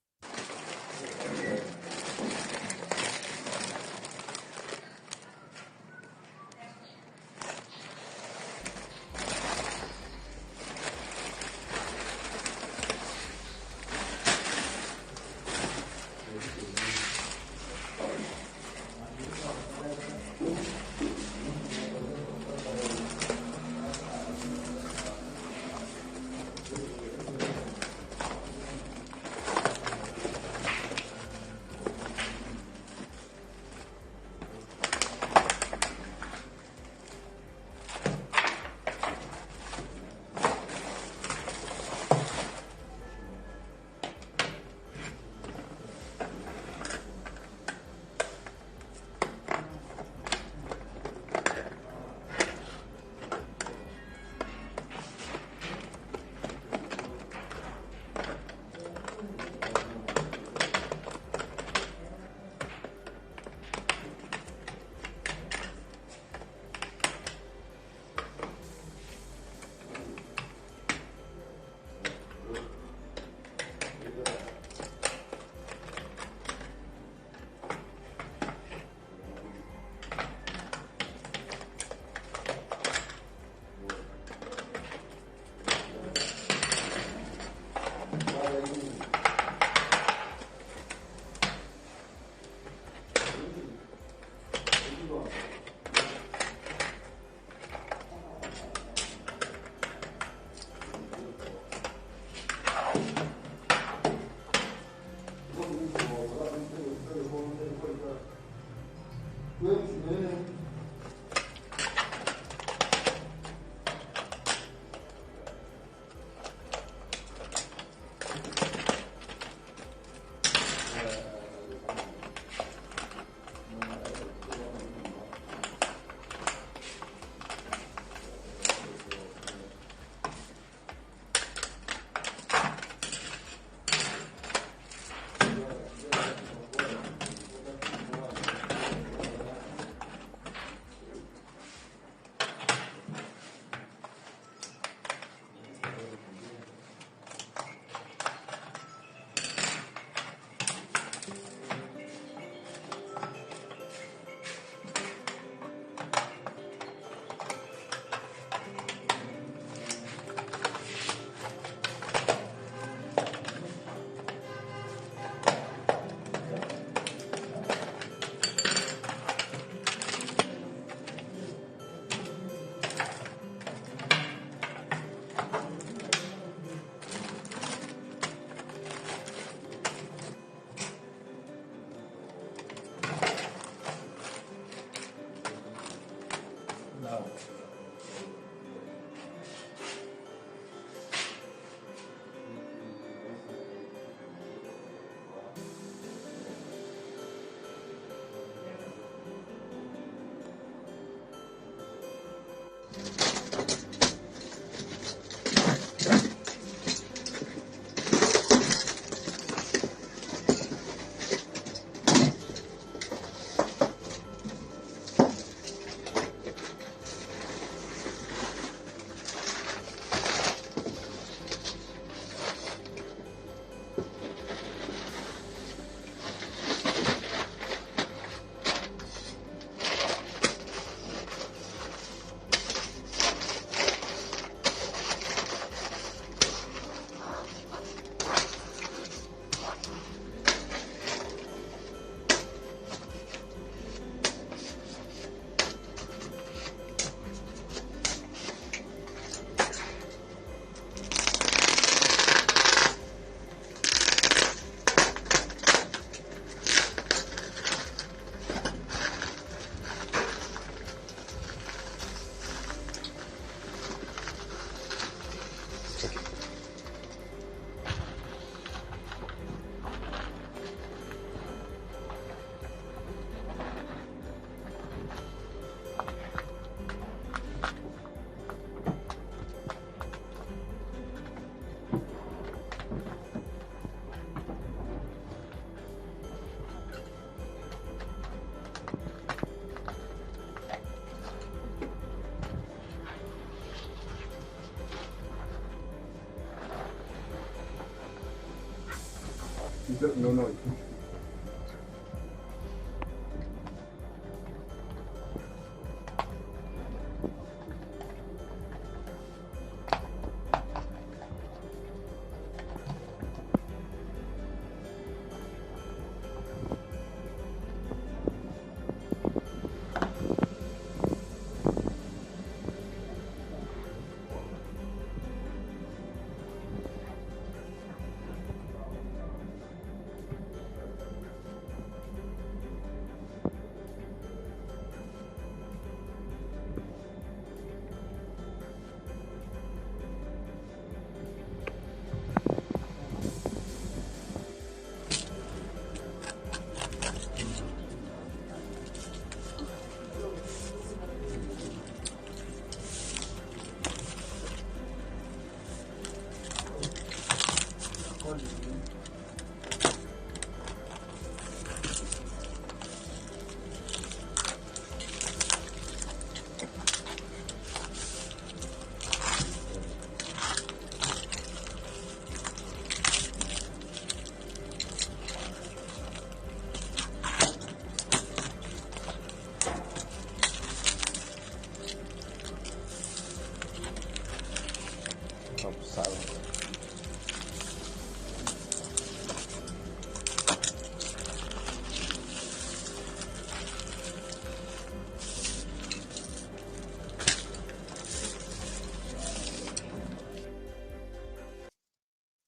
No.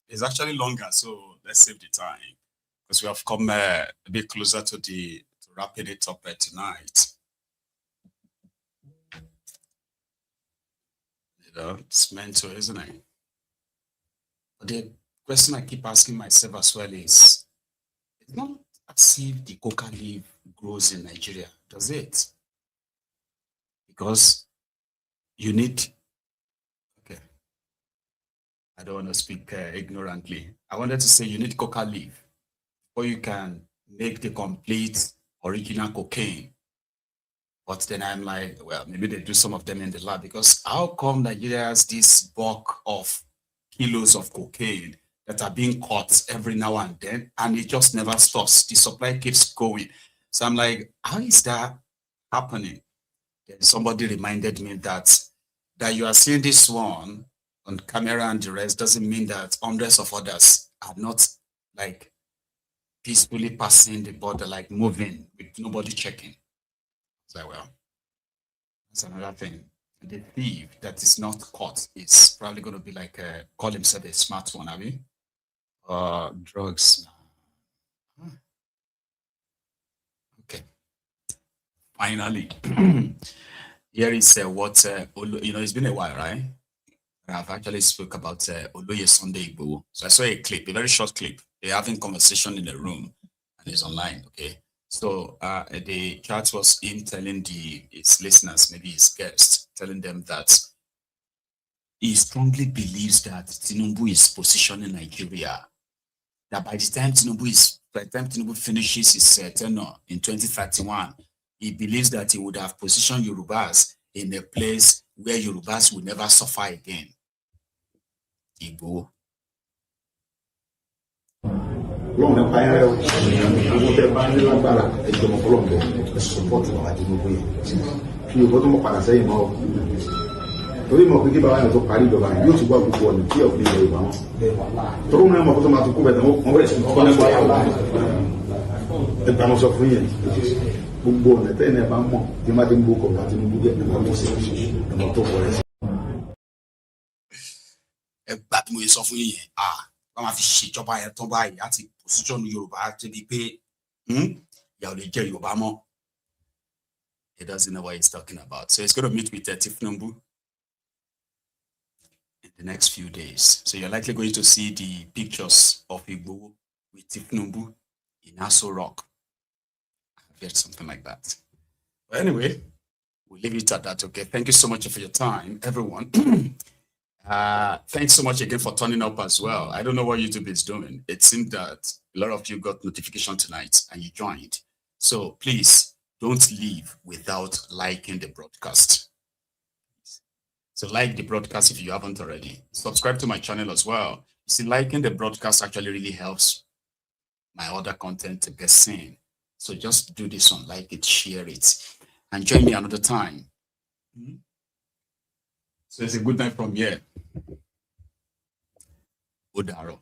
It's actually longer, so let's save the time because we have come a bit closer to wrapping it up tonight. It's meant to, isn't it? But the question I keep asking myself as well is, it's not as if the coca leaf grows in Nigeria, does it? Because you need, okay, I don't want to speak ignorantly. I wanted to say you need coca leaf before you can make the complete original cocaine. But then I'm like, well, maybe they do some of them in the lab, because how come Nigeria has this bulk of kilos of cocaine that are being caught every now and then, and it just never stops? The supply keeps going. So I'm like, how is that happening? Then somebody reminded me that you are seeing this one on camera and the rest doesn't mean that hundreds of others are not like peacefully passing the border, like moving with nobody checking. So, well, that's another thing. The thief that is not caught is probably going to be like, call himself a smart one, I mean, drugs. Okay. Finally, here is what, it's been a while, right? I've actually spoke about Oloye Sunday Igboho. So I saw a clip, a very short clip. They're having conversation in the room and it's online, okay? So the chat was him telling his listeners, maybe his guests, telling them that he strongly believes that Tinubu is positioning Nigeria. That by the time Tinubu finishes his tenure in 2031, he believes that he would have positioned Yorubas in a place where Yorubas will never suffer again. Igbo. Long na payare o mo te ba ni lágbára e jo mo fọlọ nbe e support baba Tinubu yẹn kí o tó mo padà sẹ́yìn mọ́ torí mo pé kí baba yẹn tó parí ìjọba yóò ti gbọ́ gbogbo ọ̀nà tí ọ̀gbìn ìlú ìbámu torí mo mọ̀ tó máa tó kó bẹ̀ tán wọ́n bẹ̀rẹ̀ sí kọ́ nípa ẹgbà mo sọ fún yẹn gbogbo ọ̀nà tẹ́yìn ẹ̀ bá mọ̀ tí má ti ń gbókọ̀ bá Tinubu yẹn ẹ̀mọ́ tó ṣe ẹ̀mọ́ tó kọ̀ ẹ̀. Ẹgbà tí mo yẹ sọ fún yẹn wọ́n máa fi ṣèjọba yẹn tán báyìí láti position Yorùbá débi pé ìyà ò lè jẹ Yorùbá mọ́. He doesn't know what he's talking about. So he's going to meet with Tinubu in the next few days. So you're likely going to see the pictures of Igboho with Tinubu in Aso Rock. I've heard something like that. But anyway, we'll leave it at that, okay? Thank you so much for your time, everyone. Thanks so much again for turning up as well. I don't know what YouTube is doing. It seemed that a lot of you got notification tonight and you joined. So please don't leave without liking the broadcast. So like the broadcast if you haven't already. Subscribe to my channel as well. You see, liking the broadcast actually really helps my other content to get seen. So just do this one, like it, share it, and join me another time. So it's a good night from here. Odaro.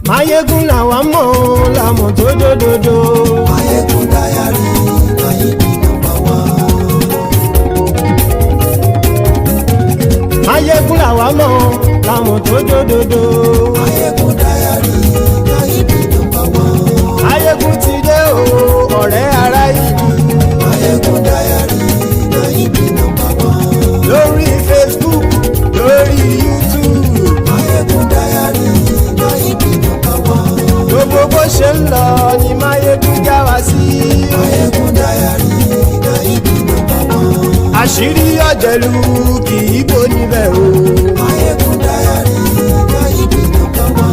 Mayegun làwa mọ̀ làmọ̀ tó dòdòdò. Mayegun Diary, Mayegun #1. Mayegun làwa mọ̀ làmọ̀ tó dòdòdò. Mayegun Diary, Mayegun #1. Mayegun ti dé o, ọ̀rẹ́ ara ìlú. Mayegun Diary, Mayegun #1. Lórí Facebook, lórí YouTube. Mayegun Diary, Mayegun #1. Gbogbo bó ṣe ń lọ ni Mayegun já wa sí. Mayegun Diary, Mayegun #1. Àṣírí ọ̀jẹ̀lú kì í bò níbẹ̀ o. Mayegun Diary, Mayegun #1.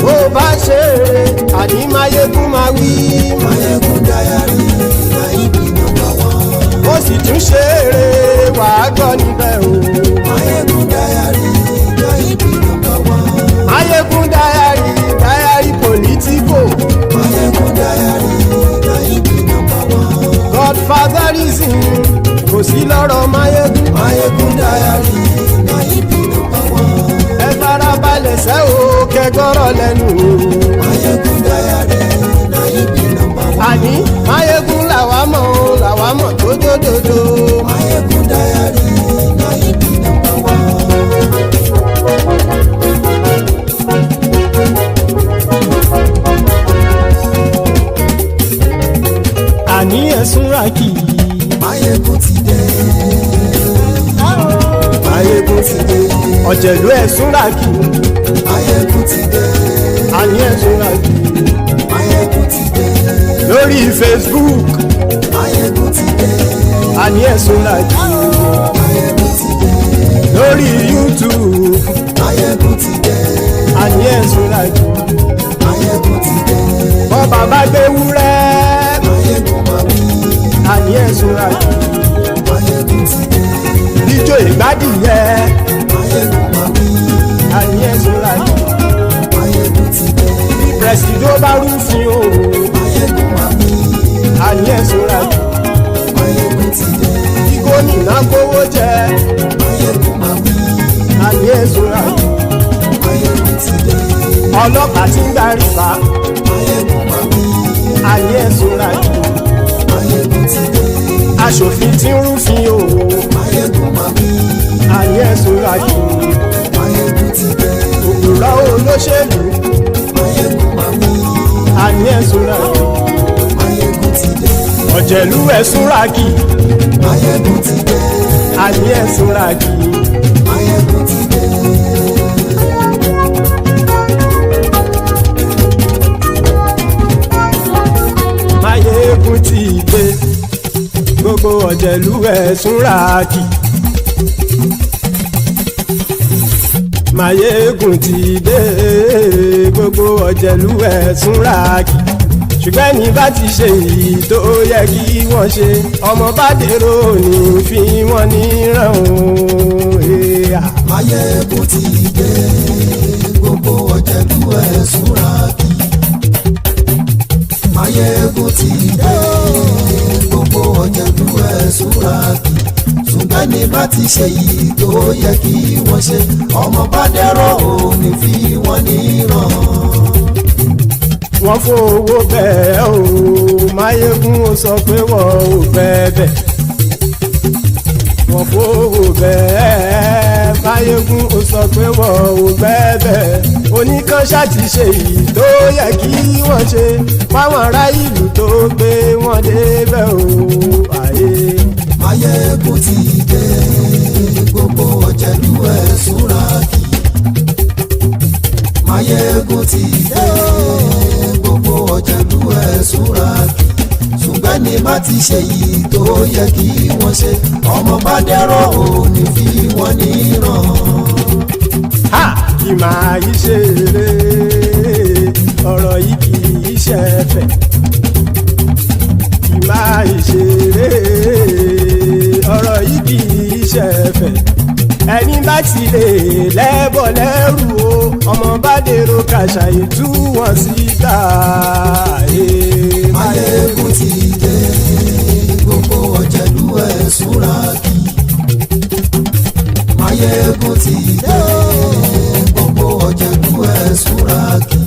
Bó bá ṣe eré, àní Mayegun máa wí. Mayegun Diary, Mayegun #1. Ó sì tún ṣe eré, wàá gbọ́ níbẹ̀ o. Mayegun Diary, Mayegun #1. Mayegun Diary, Diary Politico. Mayegun Diary, Mayegun #1. Godfatherism kò sí lọ́rọ̀ Mayegun. Mayegun Diary, Mayegun #1. Ẹ farabalẹ̀ sẹ́ o, kẹgọ́rọ̀ lẹ́nu o. Mayegun Diary, Mayegun #1. Àní Mayegun làwa mọ̀ tó dòdòdò. Mayegun Diary, Mayegun #1. Àní ẹ̀sùn ràkì. Mayegun ti dé. Mayegun ti dé. Ọ̀jẹ̀lú ẹ̀sùn ràkì. Mayegun ti dé. Àní ẹ̀sùn ràkì. Mayegun ti dé. Lórí Facebook. Mayegun ti dé. Àní ẹ̀sùn ràkì. Mayegun ti dé. Lórí YouTube. Mayegun ti dé. Àní ẹ̀sùn ràkì. Mayegun ti dé. Bọ́ bàbá gbé wúrẹ́. Mayegun máa wí. Àní ẹ̀sùn ràkì. Mayegun ti dé. Bíjó ìgbádìyẹ. Mayegun máa wí. Àní ẹ̀sùn ràkì. Mayegun ti dé. Bí pẹ̀sìdó bá rúfin o. Mayegun máa wí. Àní ẹ̀sùn ràkì. Mayegun ti dé. Bí gómìnà kówó jẹ. Mayegun máa wí. Àní ẹ̀sùn ràkì. Mayegun ti dé. Ọlọ́pàá tí ń gba rìbá. Mayegun máa wí. Àní ẹ̀sùn ràkì. Mayegun ti dé. Aṣòfin tí ń rúfin o. Mayegun máa wí. Àní ẹ̀sùn ràkì. Mayegun ti dé. Òpùrọ́ olóṣèlú. Mayegun máa wí. Àní ẹ̀sùn ràkì. Mayegun ti dé. Ọ̀jẹ̀lú ẹ̀sùn ràkì. Mayegun ti dé. Àní ẹ̀sùn ràkì. Mayegun ti dé. Mayegun ti dé. Gbogbo ọ̀jẹ̀lú ẹ̀sùn ràkì. Mayegun ti dé. Gbogbo ọ̀jẹ̀lú ẹ̀sùn ràkì. Ṣùgbọ́n ní bá ti ṣe èyí tó yẹ kí wọ́n ṣe, ọmọ bá dèrò ní fi wọ́n níran o. Mayegun ti dé. Gbogbo ọ̀jẹ̀lú ẹ̀sùn ràkì. Mayegun ti dé. Gbogbo ọ̀jẹ̀lú ẹ̀sùn ràkì. Ṣùgbọ́n ní bá ti ṣe èyí tó yẹ kí wọ́n ṣe, ọmọ bá dèrò ní fi wọ́n níran. Wọ́n fowó bẹ́ẹ̀ o, Mayegun ó sọ pé wọ́n ò fẹ́ bẹ̀. Wọ́n fowó bẹ́ẹ̀, Mayegun ó sọ pé wọ́n ò fẹ́ bẹ̀. Oníkan ṣáàtì ṣe èyí tó yẹ kí wọ́n ṣe, fáwọn ará ìlú tó gbé wọn débẹ̀ o. Mayegun ti dé. Gbogbo ọ̀jẹ̀lú ẹ̀sùn ràkì. Mayegun ti dé. Gbogbo ọ̀jẹ̀lú ẹ̀sùn ràkì. Ṣùgbọ́n ṣùgbọ́n ní bá ti ṣe yìí tó yẹ kí wọ́n ṣe ọmọ bá dẹ́rọ̀ ò ní fi wọ́n níran. kì máa yí ṣe eré ọ̀rọ̀ yìí kì í ṣe ẹ̀fẹ̀ kì máa yí ṣe eré ọ̀rọ̀ yìí kì í ṣe ẹ̀fẹ̀ ẹni bá ti lè lẹ́bọ̀ lẹ́rù o ọmọ bá dèrò kàṣàyè tú wọn síta. Máyégún ti dé gbogbo ọ̀jẹ̀lú ẹ̀ súnra kí. Máyégún ti dé gbogbo ọ̀jẹ̀lú ẹ̀ súnra kí.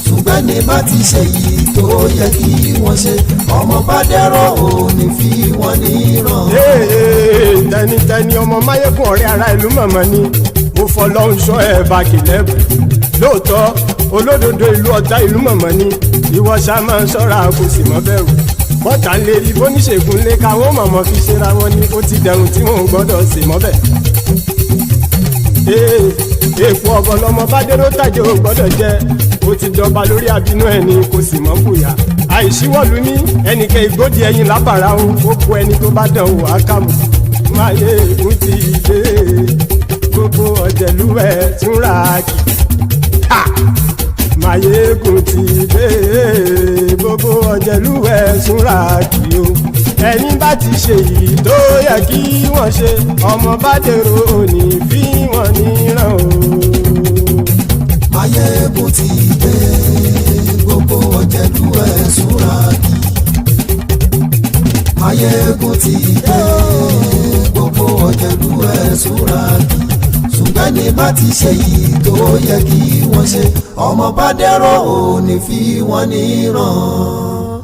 ṣùgbọ́n ní bá ti ṣe yìí tó yẹ kí wọ́n ṣe ọmọ bá dẹ́rọ̀ ò ní fi wọ́n níran. tẹnitẹni ọmọ Máyégún ọ̀rẹ́ ara ìlú mọ̀mọ́ ni mo fọlọ́hún sọ ẹ̀ bá kìlẹ́bù lóòótọ́ olódodo ìlú ọ̀tá ìlú mọ̀mọ́ ni ìwọ ṣá máa ń ṣọ́ra kò sì mọ́ bẹ̀rù bọ́tà ń lè rí bóníṣègùn lé káwọn mọ̀mọ́ fi ṣera wọn ni ó ti dẹrùn tí wọn ò gbọ́dọ̀ sè mọ́bẹ̀. èèpo ọ̀bọ̀lọmọ bá dérò tàjẹ́ ò gbọ́dọ̀ jẹ́ ó ti dọba lórí abínú ẹni kò sì mọ́ fòyà àìsíwọ́lu ní ẹnìkẹ́ ìgbódì ẹyin lábàrá o ó kó ẹni tó bá dán o àkàmù. Máyégún ti dé gbogbo ọ̀jẹ̀lú ẹ̀ túnra kì. Máyégún ti dé gbogbo ọ̀jẹ̀lú ẹ̀ túnra kì o ẹni bá ti ṣe yìí tó yẹ kí wọ́n ṣe ọmọ bá dèrò òní fi wọ́n níran o. Máyégún ti dé gbogbo ọ̀jẹ̀lú ẹ̀ súnra kí. Máyégún ti dé gbogbo ọ̀jẹ̀lú ẹ̀ súnra kí. ṣùgbọ́n ní bá ti ṣe yìí tó yẹ kí wọ́n ṣe ọmọ bá dẹ́rọ̀ ò ní fi wọ́n níran.